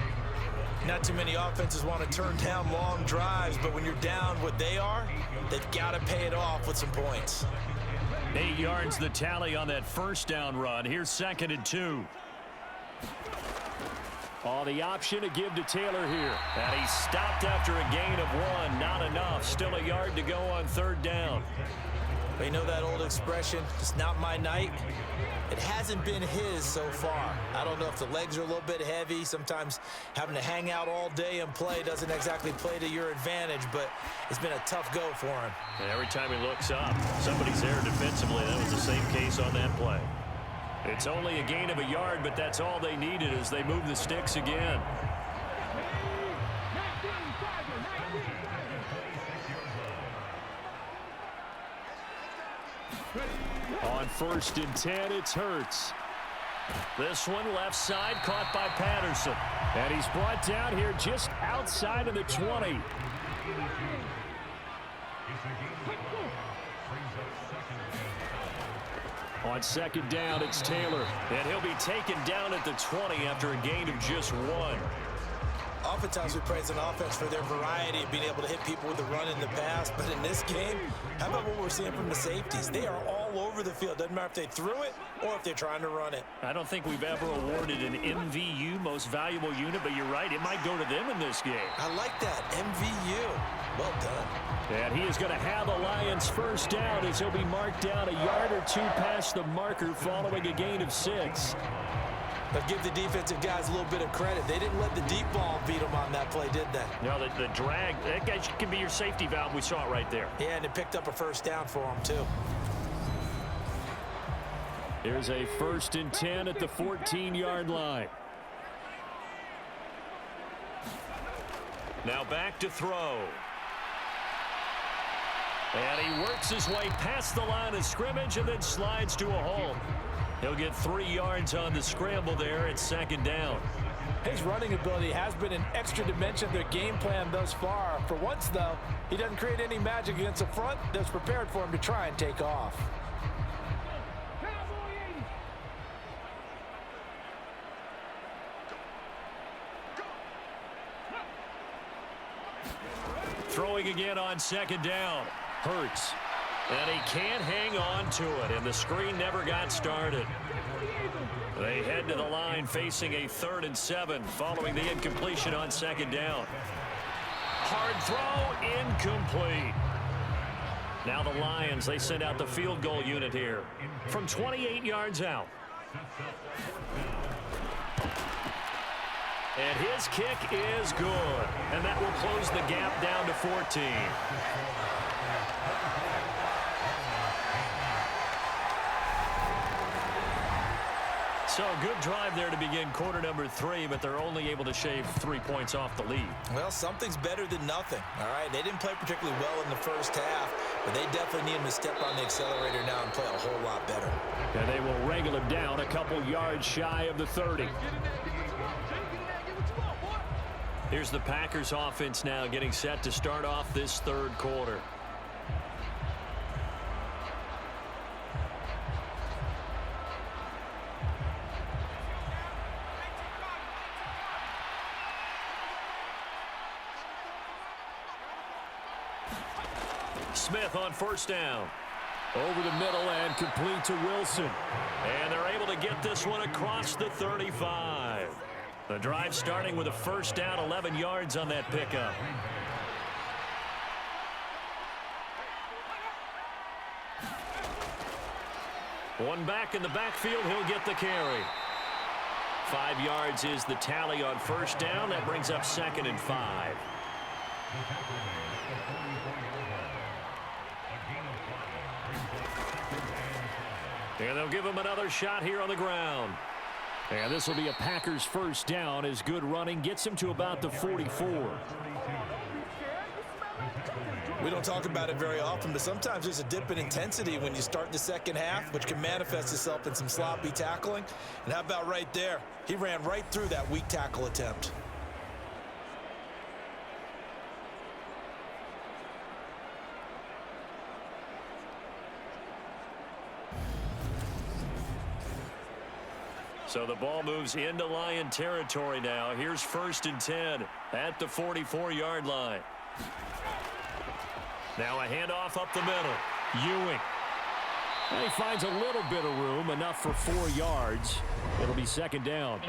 Not too many offenses want to turn down long drives, but when you're down what they are, they've got to pay it off with some points. 8 yards the tally on that first down run. Here's 2nd and 2. Oh, the option to give to Taylor here. And he's stopped after a gain of 1. Not enough. Still a yard to go on 3rd down. You know that old expression, it's not my night? It hasn't been his so far. I don't know if the legs are a little bit heavy. Sometimes having to hang out all day and play doesn't exactly play to your advantage, but it's been a tough go for him. And every time he looks up, somebody's there defensively. That was the same case on that play. It's only a gain of a yard, but that's all they needed as they move the sticks again. On 1st and 10, it's Hurts. This one left side caught by Patterson. And he's brought down here just outside of the 20. On second down, it's Taylor. And he'll be taken down at the 20 after a gain of just 1. Oftentimes we praise an offense for their variety of being able to hit people with the run in the pass, but in this game, how about what we're seeing from the safeties? They are all over the field. Doesn't matter if they threw it or if they're trying to run it. I don't think we've ever awarded an MVU, most valuable unit, but you're right, it might go to them in this game. I like that, MVU. Well done. And he is going to have a Lions first down as he'll be marked down a yard or two past the marker following a gain of 6. But give the defensive guys a little bit of credit. They didn't let the deep ball beat them on that play, did they? No, the drag, that guy can be your safety valve. We saw it right there. Yeah, and it picked up a first down for them, too. Here's a 1st and 10 at the 14-yard line. Now back to throw. And he works his way past the line of scrimmage and then slides to a halt. He'll get 3 yards on the scramble there at 2nd down. His running ability has been an extra dimension of their game plan thus far. For once, though, he doesn't create any magic against the front that's prepared for him to try and take off. Throwing again on 2nd down. Hurts. And he can't hang on to it, and the screen never got started. They head to the line facing a 3rd and 7 following the incompletion on 2nd down. Hard throw, incomplete. Now the Lions, they send out the field goal unit here from 28 yards out. And his kick is good, and that will close the gap down to 14. So good drive there to begin quarter number 3, but they're only able to shave 3 points off the lead. Well, something's better than nothing, all right? They didn't play particularly well in the first half, but they definitely need him to step on the accelerator now and play a whole lot better. And they will wrangle him down a couple yards shy of the 30. Here's the Packers offense now getting set to start off this 3rd quarter. Smith on 1st down. Over the middle and complete to Wilson. And they're able to get this one across the 35. The drive starting with a 1st down, 11 yards on that pickup. One back in the backfield, he'll get the carry. 5 yards is the tally on 1st down. That brings up 2nd and 5. And they'll give him another shot here on the ground. And this will be a Packers first down as good running gets him to about the 44. We don't talk about it very often, but sometimes there's a dip in intensity when you start the second half, which can manifest itself in some sloppy tackling. And how about right there? He ran right through that weak tackle attempt. So the ball moves into Lion territory now. Here's 1st and 10 at the 44-yard line. Now a handoff up the middle. Ewing. And he finds a little bit of room, enough for 4 yards. It'll be 2nd down.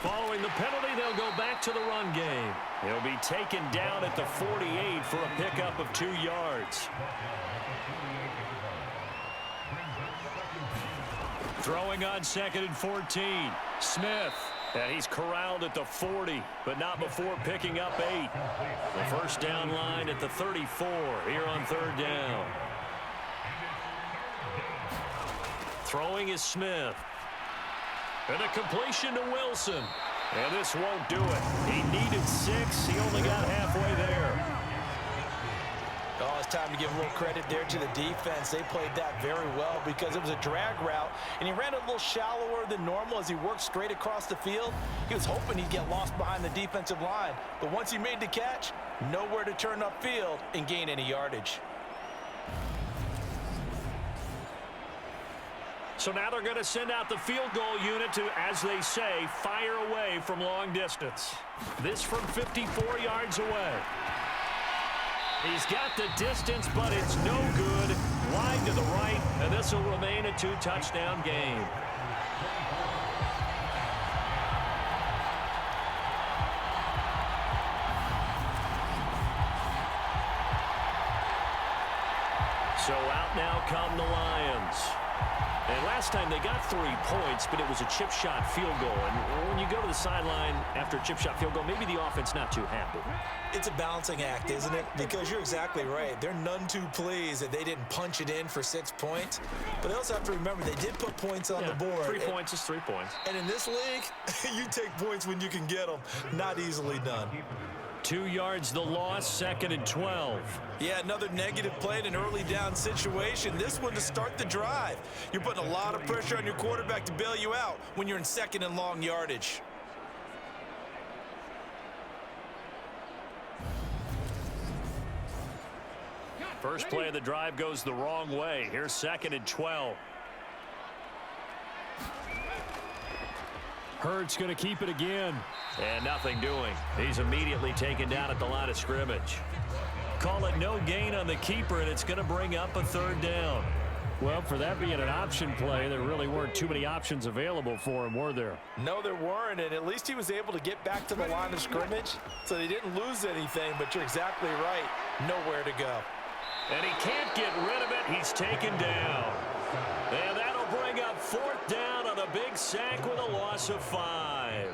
Following the penalty, they'll go back to the run game. He'll be taken down at the 48 for a pickup of 2 yards. Throwing on 2nd and 14. Smith. And he's corralled at the 40, but not before picking up 8. The 1st down line at the 34 here on 3rd down. Throwing is Smith. And a completion to Wilson. And this won't do it. He needed 6. He only got halfway there. Oh, it's time to give a little credit there to the defense. They played that very well because it was a drag route, and he ran a little shallower than normal as he worked straight across the field. He was hoping he'd get lost behind the defensive line, but once he made the catch, nowhere to turn upfield and gain any yardage. So now they're going to send out the field goal unit to, as they say, fire away from long distance. This from 54 yards away. He's got the distance, but it's no good. Wide to the right, and this will remain a two-touchdown game. So out now come the Lions. And last time they got 3 points, but it was a chip shot field goal. And when you go to the sideline after a chip shot field goal, maybe the offense not too happy. It's a balancing act, isn't it? Because you're exactly right. They're none too pleased that they didn't punch it in for 6 points. But they also have to remember they did put points on the board. 3 points is 3 points. And in this league, you take points when you can get them. Not easily done. 2 yards the loss, 2nd and 12. Yeah, another negative play in an early down situation. This one to start the drive. You're putting a lot of pressure on your quarterback to bail you out when you're in 2nd and long yardage. First play of the drive goes the wrong way. Here's 2nd and 12. Hurts going to keep it again. And nothing doing. He's immediately taken down at the line of scrimmage. Call it no gain on the keeper, and it's going to bring up a 3rd down. Well, for that being an option play, there really weren't too many options available for him, were there? No, there weren't, and at least he was able to get back to the line of scrimmage, so they didn't lose anything, but you're exactly right. Nowhere to go. And he can't get rid of it. He's taken down. And that'll bring up 4th down on a big sack with a loss of 5.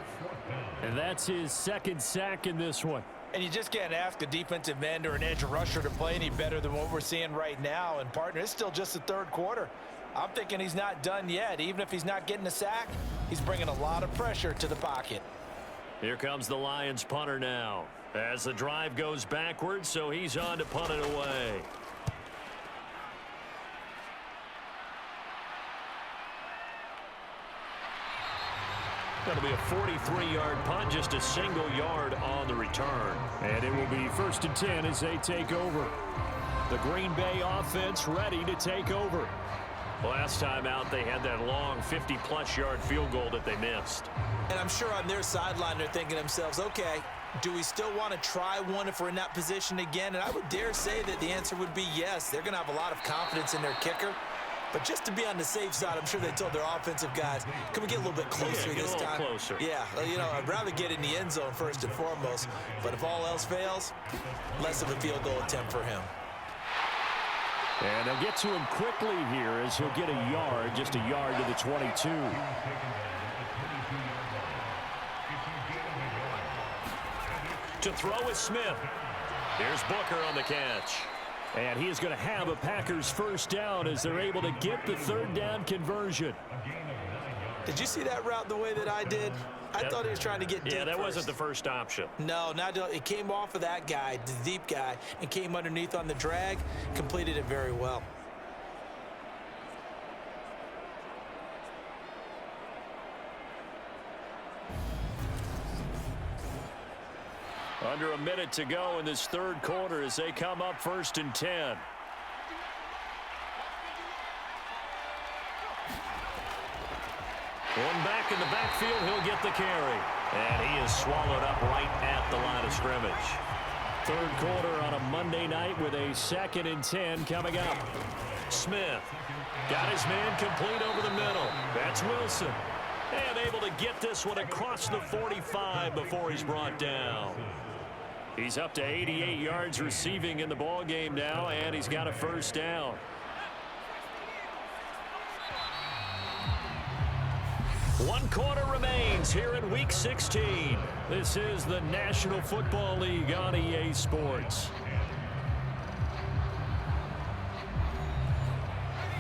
And that's his 2nd sack in this one. And you just can't ask a defensive end or an edge rusher to play any better than what we're seeing right now. And, partner, it's still just the 3rd quarter. I'm thinking he's not done yet. Even if he's not getting a sack, he's bringing a lot of pressure to the pocket. Here comes the Lions punter now. As the drive goes backwards, so he's on to punt it away. Going to be a 43-yard punt, just a single yard on the return. And it will be 1st and 10 as they take over. The Green Bay offense ready to take over. Last time out, they had that long 50-plus yard field goal that they missed. And I'm sure on their sideline they're thinking to themselves, okay, do we still want to try one if we're in that position again? And I would dare say that the answer would be yes. They're going to have a lot of confidence in their kicker. But just to be on the safe side, I'm sure they told their offensive guys, can we get a little bit closer this time? Closer. Yeah, you know, I'd rather get in the end zone first and foremost. But if all else fails, less of a field goal attempt for him. And they'll get to him quickly here as he'll get a yard, just a yard to the 22. To throw is Smith. Here's Booker on the catch. And he is going to have a Packers 1st down as they're able to get the 3rd down conversion. Did you see that route the way that I did? I thought he was trying to get deep. Yeah, that first. wasn't the first option. No, it came off of that guy, the deep guy, and came underneath on the drag, completed it very well. Under a minute to go in this 3rd quarter as they come up 1st and 10. One back in the backfield, he'll get the carry. And he is swallowed up right at the line of scrimmage. 3rd quarter on a Monday night with a 2nd and 10 coming up. Smith got his man complete over the middle. That's Wilson. And able to get this one across the 45 before he's brought down. He's up to 88 yards receiving in the ball game now, and he's got a 1st down. One quarter remains here in Week 16. This is the National Football League on EA Sports.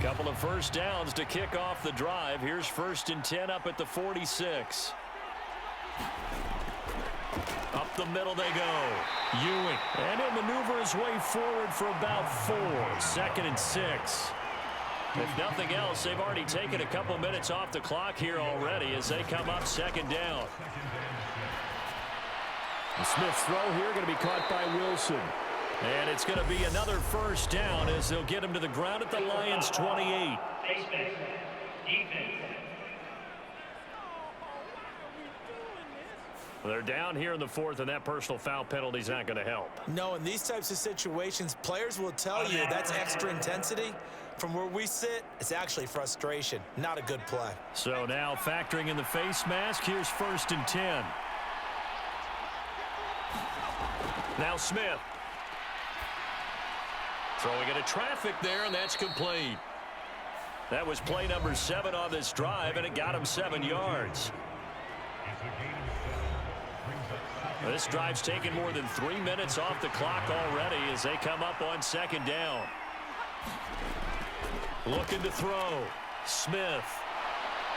Couple of 1st downs to kick off the drive. Here's 1st and 10 up at the 46. Up the middle they go. Ewing. And he'll maneuver his way forward for about 4. 2nd and 6. If nothing else, they've already taken a couple minutes off the clock here already as they come up 2nd down. The Smith's throw here going to be caught by Wilson. And it's going to be another 1st down as they'll get him to the ground at the Lions' 28. They're down here in the 4th, and that personal foul penalty is not going to help. No, in these types of situations, players will tell you that's extra intensity. From where we sit, it's actually frustration. Not a good play. So now factoring in the face mask, here's 1st and 10. Now Smith. Throwing into traffic there, and that's complete. That was play number 7 on this drive, and it got him 7 yards. This drive's taken more than 3 minutes off the clock already as they come up on 2nd down. Looking to throw. Smith.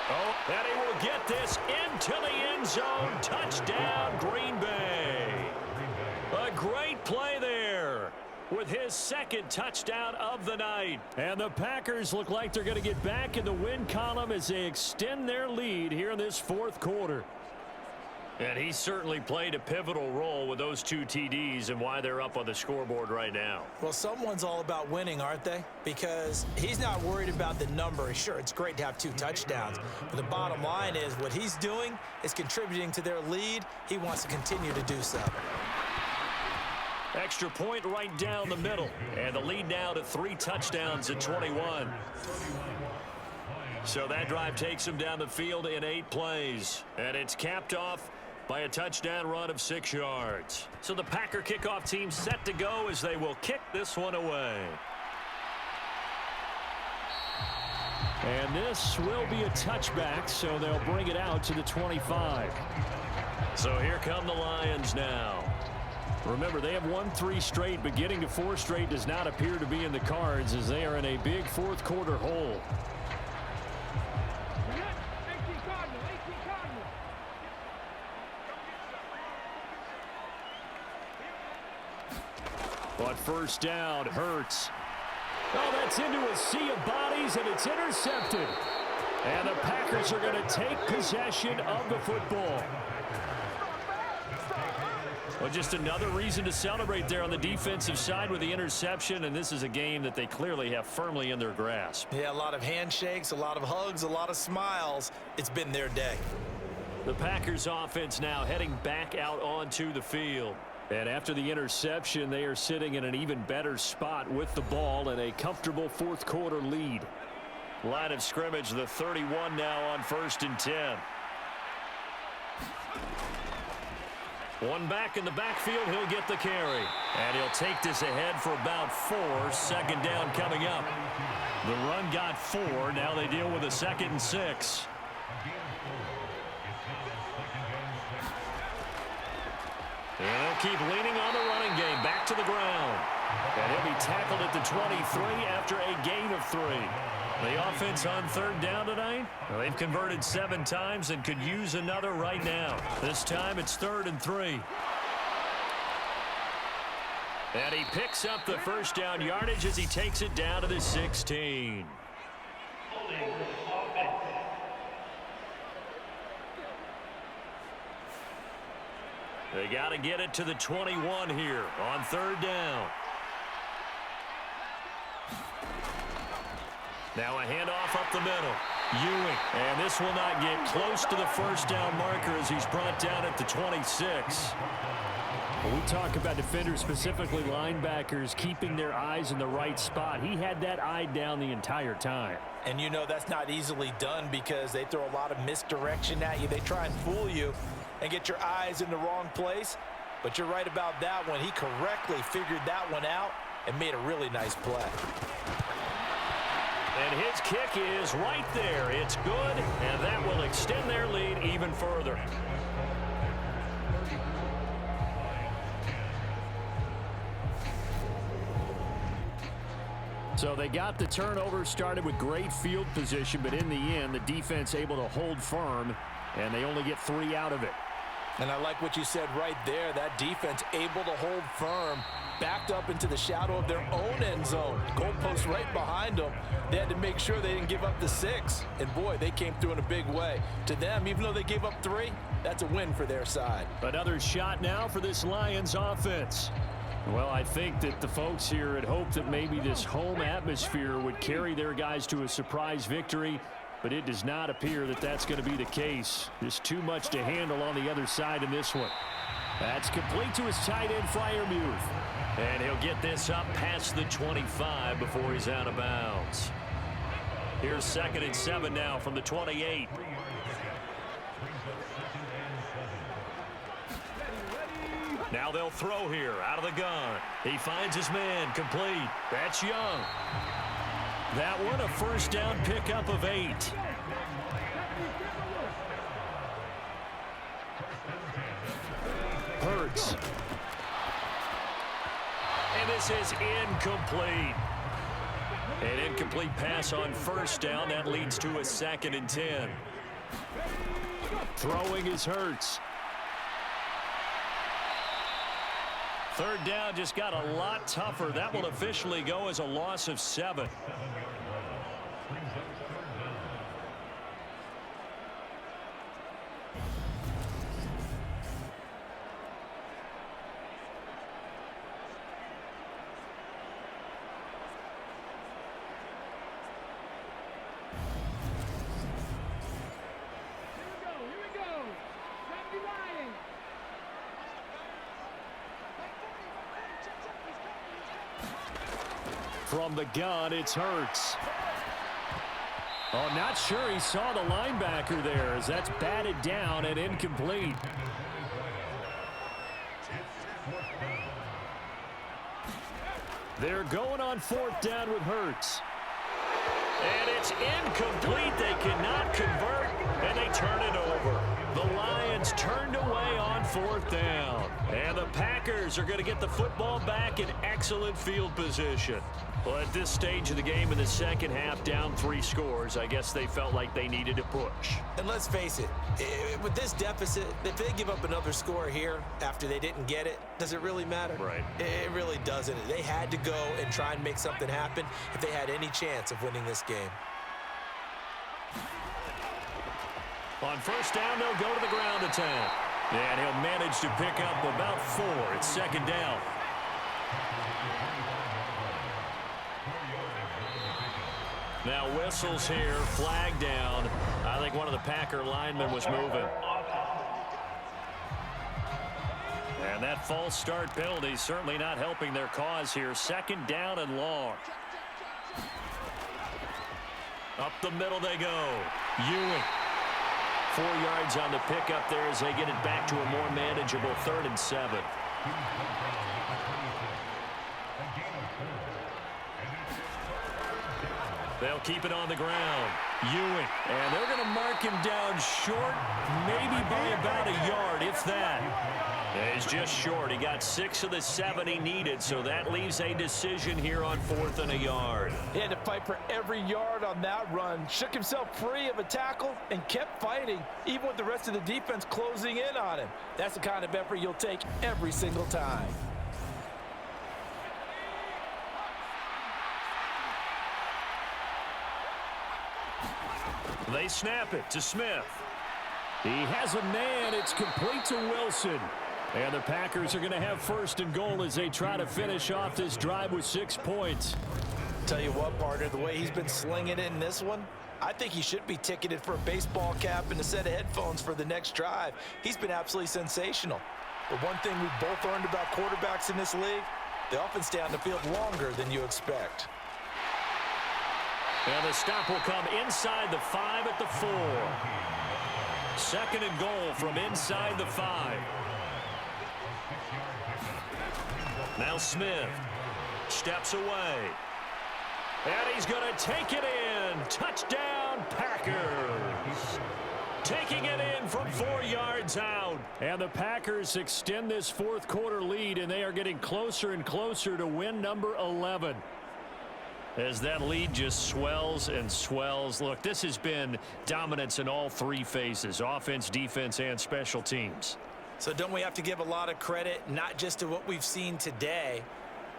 Oh, and he will get this into the end zone. Touchdown, Green Bay. A great play there with his 2nd touchdown of the night. And the Packers look like they're going to get back in the win column as they extend their lead here in this 4th quarter. And he certainly played a pivotal role with those 2 TDs and why they're up on the scoreboard right now. Well, someone's all about winning, aren't they? Because he's not worried about the number. Sure, it's great to have 2 touchdowns. But the bottom line is what he's doing is contributing to their lead. He wants to continue to do so. Extra point right down the middle. And the lead now to 3 touchdowns at 21. So that drive takes him down the field in 8 plays. And it's capped off by a touchdown run of 6 yards. So the Packer kickoff team set to go as they will kick this one away. And this will be a touchback, so they'll bring it out to the 25. So here come the Lions now. Remember, they have won 3 straight, but getting to 4 straight does not appear to be in the cards as they are in a big 4th quarter hole. But 1st down, Hurts. Oh, that's into a sea of bodies, and it's intercepted. And the Packers are going to take possession of the football. Well, just another reason to celebrate there on the defensive side with the interception, and this is a game that they clearly have firmly in their grasp. Yeah, a lot of handshakes, a lot of hugs, a lot of smiles. It's been their day. The Packers offense now heading back out onto the field. And after the interception, they are sitting in an even better spot with the ball and a comfortable 4th quarter lead. Line of scrimmage, the 31 now on 1st and 10. One back in the backfield, he'll get the carry. And he'll take this ahead for about 4. 2nd down coming up. The run got 4. Now they deal with a 2nd and 6. And they'll keep leaning on the running game. Back to the ground. And he'll be tackled at the 23 after a gain of 3. The offense on 3rd down tonight, well, they've converted 7 times and could use another right now. This time it's 3rd and 3. And he picks up the 1st down yardage as he takes it down to the 16. They got to get it to the 21 here on 3rd down. Now a handoff up the middle. Ewing. And this will not get close to the 1st down marker as he's brought down at the 26. When we talk about defenders, specifically linebackers, keeping their eyes in the right spot, he had that eye down the entire time. And you know that's not easily done because they throw a lot of misdirection at you. They try and fool you and get your eyes in the wrong place. But you're right about that one. He correctly figured that one out and made a really nice play. And his kick is right there. It's good, and that will extend their lead even further. So they got the turnover, started with great field position, but in the end, the defense able to hold firm, and they only get 3 out of it. And I like what you said right there. That defense able to hold firm, backed up into the shadow of their own end zone. Goalpost right behind them. They had to make sure they didn't give up the 6. And, boy, they came through in a big way. To them, even though they gave up 3, that's a win for their side. Another shot now for this Lions offense. Well, I think that the folks here had hoped that maybe this home atmosphere would carry their guys to a surprise victory, but it does not appear that that's going to be the case. There's too much to handle on the other side in this one. That's complete to his tight end, Freiermuth. And he'll get this up past the 25 before he's out of bounds. Here's 2nd and 7 now from the 28. Now they'll throw here out of the gun. He finds his man, complete. That's Young. That one a first down pickup of 8. Hurts. And this is incomplete. An incomplete pass on first down. That leads to a 2nd and 10. Throwing is Hurts. 3rd down just got a lot tougher. That will officially go as a loss of 7. From the gun, it's Hurts. Oh, not sure he saw the linebacker there as that's batted down and incomplete. They're going on 4th down with Hurts. And it's incomplete. They cannot convert, and they turn it over. The Lions turned away on 4th down. And the Packers are going to get the football back in excellent field position. Well, at this stage of the game in the second half, down 3 scores, I guess they felt like they needed to push. And let's face it, with this deficit, if they give up another score here after they didn't get it, does it really matter? Right. It really doesn't. They had to go and try and make something happen if they had any chance of winning this game. On first down, they'll go to the ground attack. And he'll manage to pick up about 4. It's 2nd down. Now whistles here, flag down. I think one of the Packer linemen was moving. And that false start penalty certainly not helping their cause here. 2nd down and long. Up the middle they go. Ewing. 4 yards on the pickup there as they get it back to a more manageable 3rd and 7. They'll keep it on the ground. Ewing. And they're going to mark him down short, maybe by about a yard, if that. He's just short. He got 6 of the 7 he needed, so that leaves a decision here on 4th and a yard. He had to fight for every yard on that run. Shook himself free of a tackle and kept fighting, even with the rest of the defense closing in on him. That's the kind of effort you'll take every single time. They snap it to Smith. He has a man. It's complete to Wilson. And the Packers are going to have 1st and goal as they try to finish off this drive with 6 points. Tell you what, partner, the way he's been slinging it in this one, I think he should be ticketed for a baseball cap and a set of headphones for the next drive. He's been absolutely sensational. But one thing we've both learned about quarterbacks in this league, they often stay on the field longer than you expect. And the stop will come inside the 5 at the 4. 2nd and goal from inside the 5. Now Smith steps away. And he's going to take it in. Touchdown, Packers. Taking it in from 4 yards out. And the Packers extend this 4th quarter lead, and they are getting closer and closer to win number 11. As that lead just swells and swells. Look, this has been dominance in all 3 phases, offense, defense, and special teams. So don't we have to give a lot of credit, not just to what we've seen today,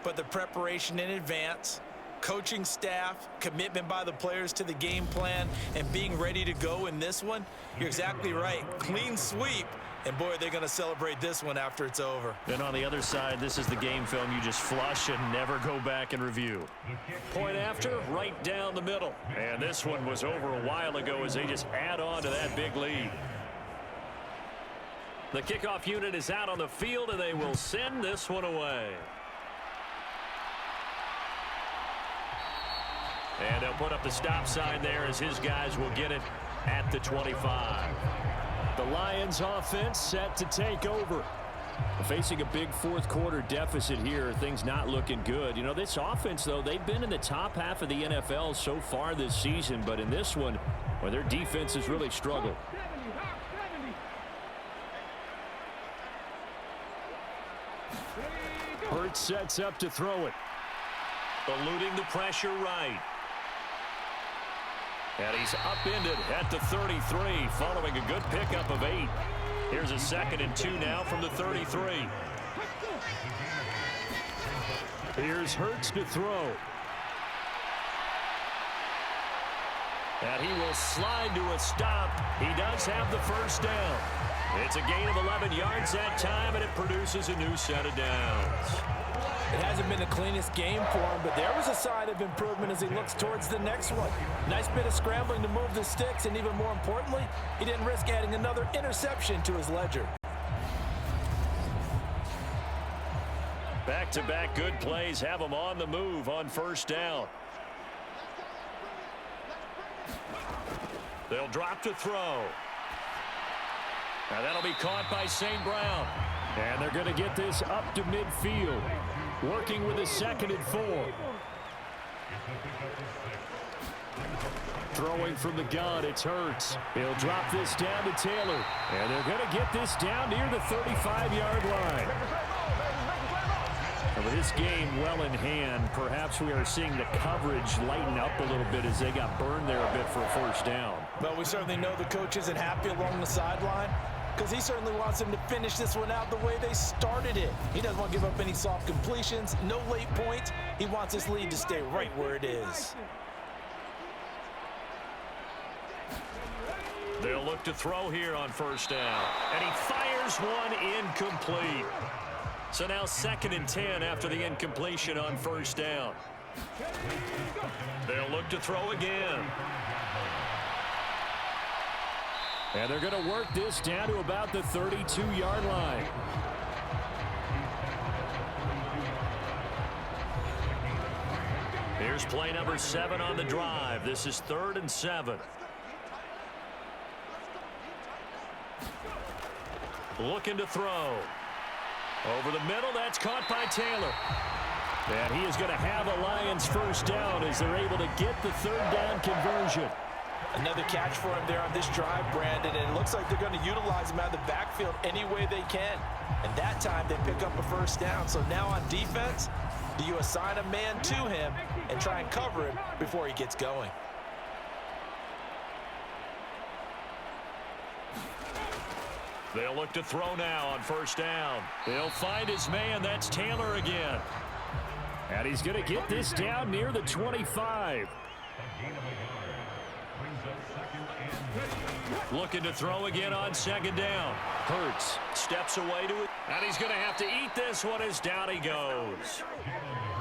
but the preparation in advance, coaching staff, commitment by the players to the game plan, and being ready to go in this one? You're exactly right. Clean sweep. And, boy, they're going to celebrate this one after it's over. Then on the other side, this is the game film you just flush and never go back and review. Point after, right down the middle. And this one was over a while ago as they just add on to that big lead. The kickoff unit is out on the field, and they will send this one away. And they'll put up the stop sign there as his guys will get it at the 25. The Lions offense set to take over. Facing a big fourth quarter deficit here, things not looking good. You know, this offense, though, they've been in the top half of the NFL so far this season, but in this one, well, their defense has really struggled. Hurts sets up to throw it. Eluding the pressure right. And he's upended at the 33 following a good pickup of 8. Here's a 2nd and 2 now from the 33. Here's Hurts to throw. And he will slide to a stop. He does have the first down. It's a gain of 11 yards that time, and it produces a new set of downs. It hasn't been the cleanest game for him, but there was a sign of improvement as he looks towards the next one. Nice bit of scrambling to move the sticks, and even more importantly, he didn't risk adding another interception to his ledger. Back-to-back good plays have him on the move on first down. They'll drop to throw. Now that'll be caught by St. Brown. And they're going to get this up to midfield. Working with a 2nd and 4. Throwing from the gun, it's Hurts. He'll drop this down to Taylor. And they're going to get this down near the 35-yard line. And with this game well in hand, perhaps we are seeing the coverage lighten up a little bit as they got burned there a bit for a first down. Well, we certainly know the coach isn't happy along the sideline, because he certainly wants them to finish this one out the way they started it. He doesn't want to give up any soft completions, no late points. He wants his lead to stay right where it is. They'll look to throw here on first down. And he fires one incomplete. So now 2nd and 10 after the incompletion on first down. They'll look to throw again. And they're going to work this down to about the 32-yard line. Here's play number 7 on the drive. This is 3rd and 7. Looking to throw. Over the middle, that's caught by Taylor. And he is going to have a Lions first down as they're able to get the 3rd down conversion. Another catch for him there on this drive, Brandon, and it looks like they're going to utilize him out of the backfield any way they can. And that time they pick up a first down. So now on defense, do you assign a man to him and try and cover him before he gets going? They'll look to throw now on first down. They'll find his man. That's Taylor again. And he's going to get this down near the 25. Looking to throw again on 2nd down. Hurts steps away to it. And he's going to have to eat this one as down he goes.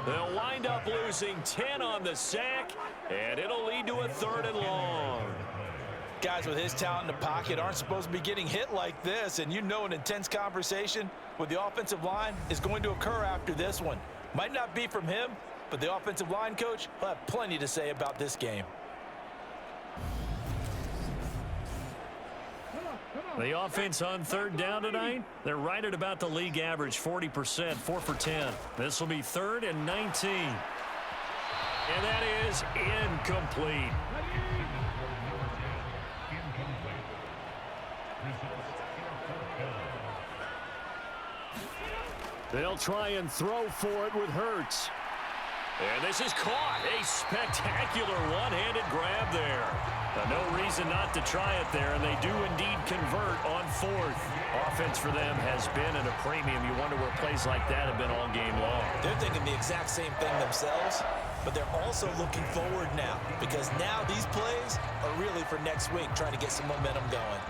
They'll wind up losing 10 on the sack, and it'll lead to a 3rd and long. Guys with his talent in the pocket aren't supposed to be getting hit like this, and you know an intense conversation with the offensive line is going to occur after this one. Might not be from him, but the offensive line coach will have plenty to say about this game. The offense on 3rd down tonight, they're right at about the league average, 40%, 4 for 10. This will be 3rd and 19. And that is incomplete. They'll try and throw for it with Hurts. And this is caught. A spectacular one-handed grab there. No reason not to try it there, and they do indeed convert on fourth. Offense for them has been at a premium. You wonder where plays like that have been all game long. They're thinking the exact same thing themselves, but they're also looking forward now because now these plays are really for next week, trying to get some momentum going.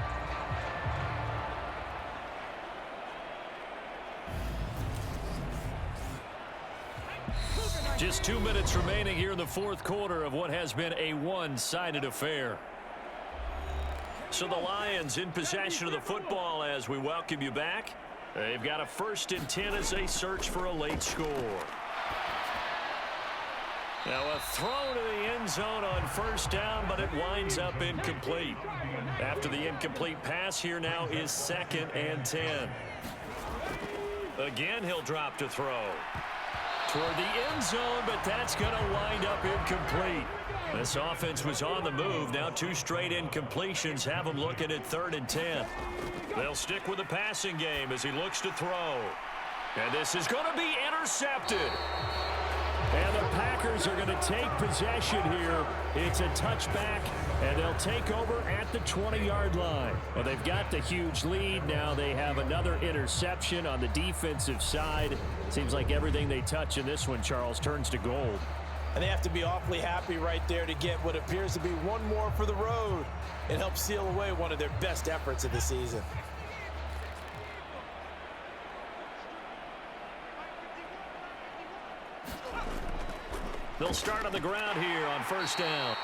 Just 2 minutes remaining here in the fourth quarter of what has been a one-sided affair. So the Lions in possession of the football as we welcome you back. They've got a 1st and 10 as they search for a late score. Now a throw to the end zone on 1st down, but it winds up incomplete. After the incomplete pass, here now is 2nd and 10. Again, he'll drop to throw toward the end zone, but that's going to wind up incomplete. This offense was on the move. Now 2 straight incompletions have them looking at 3rd and 10. They'll stick with the passing game as he looks to throw. And this is going to be intercepted. And the Packers are going to take possession here. It's a touchback, and they'll take over at the 20-yard line. Well, they've got the huge lead. Now they have another interception on the defensive side. Seems like everything they touch in this one, Charles, turns to gold. And they have to be awfully happy right there to get what appears to be one more for the road. It helps seal away one of their best efforts of the season. They'll start on the ground here on 1st down.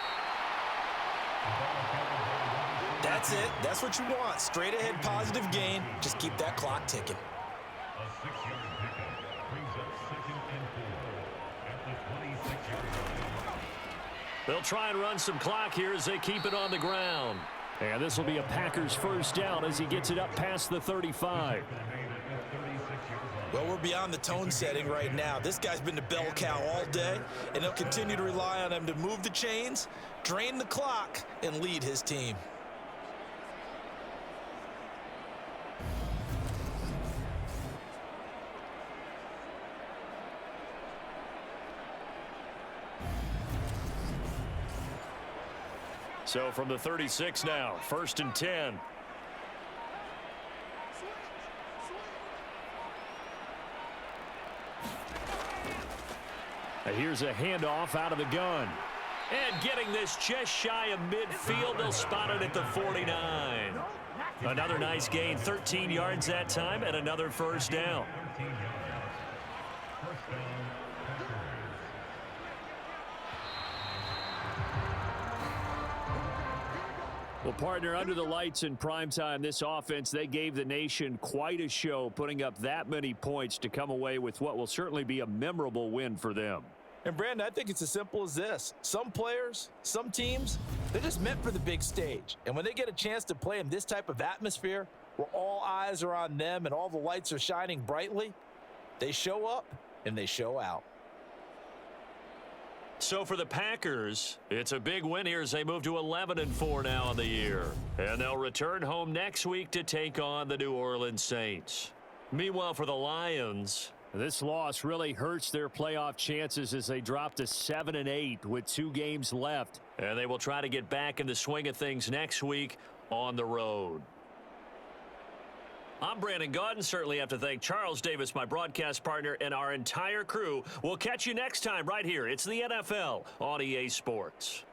That's it. That's what you want. Straight ahead positive gain. Just keep that clock ticking. A 6-yard pickup brings up 2nd and 4 at the 26-yard line. They'll try and run some clock here as they keep it on the ground. And this will be a Packers 1st down as he gets it up past the 35. Well, we're beyond the tone setting right now. This guy's been the bell cow all day, and they'll continue to rely on him to move the chains, drain the clock, and lead his team. So from the 36 now, 1st and 10. Here's a handoff out of the gun. And getting this just shy of midfield, they'll spot it at the 49. Another nice gain, 13 yards that time, and another 1st down. Well, partner, under the lights in primetime, this offense, they gave the nation quite a show, putting up that many points to come away with what will certainly be a memorable win for them. And, Brandon, I think it's as simple as this. Some players, some teams, they're just meant for the big stage. And when they get a chance to play in this type of atmosphere where all eyes are on them and all the lights are shining brightly, they show up and they show out. So for the Packers, it's a big win here as they move to 11-4 now on the year. And they'll return home next week to take on the New Orleans Saints. Meanwhile, for the Lions, this loss really hurts their playoff chances as they drop to 7-8 with 2 games left. And they will try to get back in the swing of things next week on the road. I'm Brandon Gaudin. Certainly have to thank Charles Davis, my broadcast partner, and our entire crew. We'll catch you next time right here. It's the NFL on EA Sports.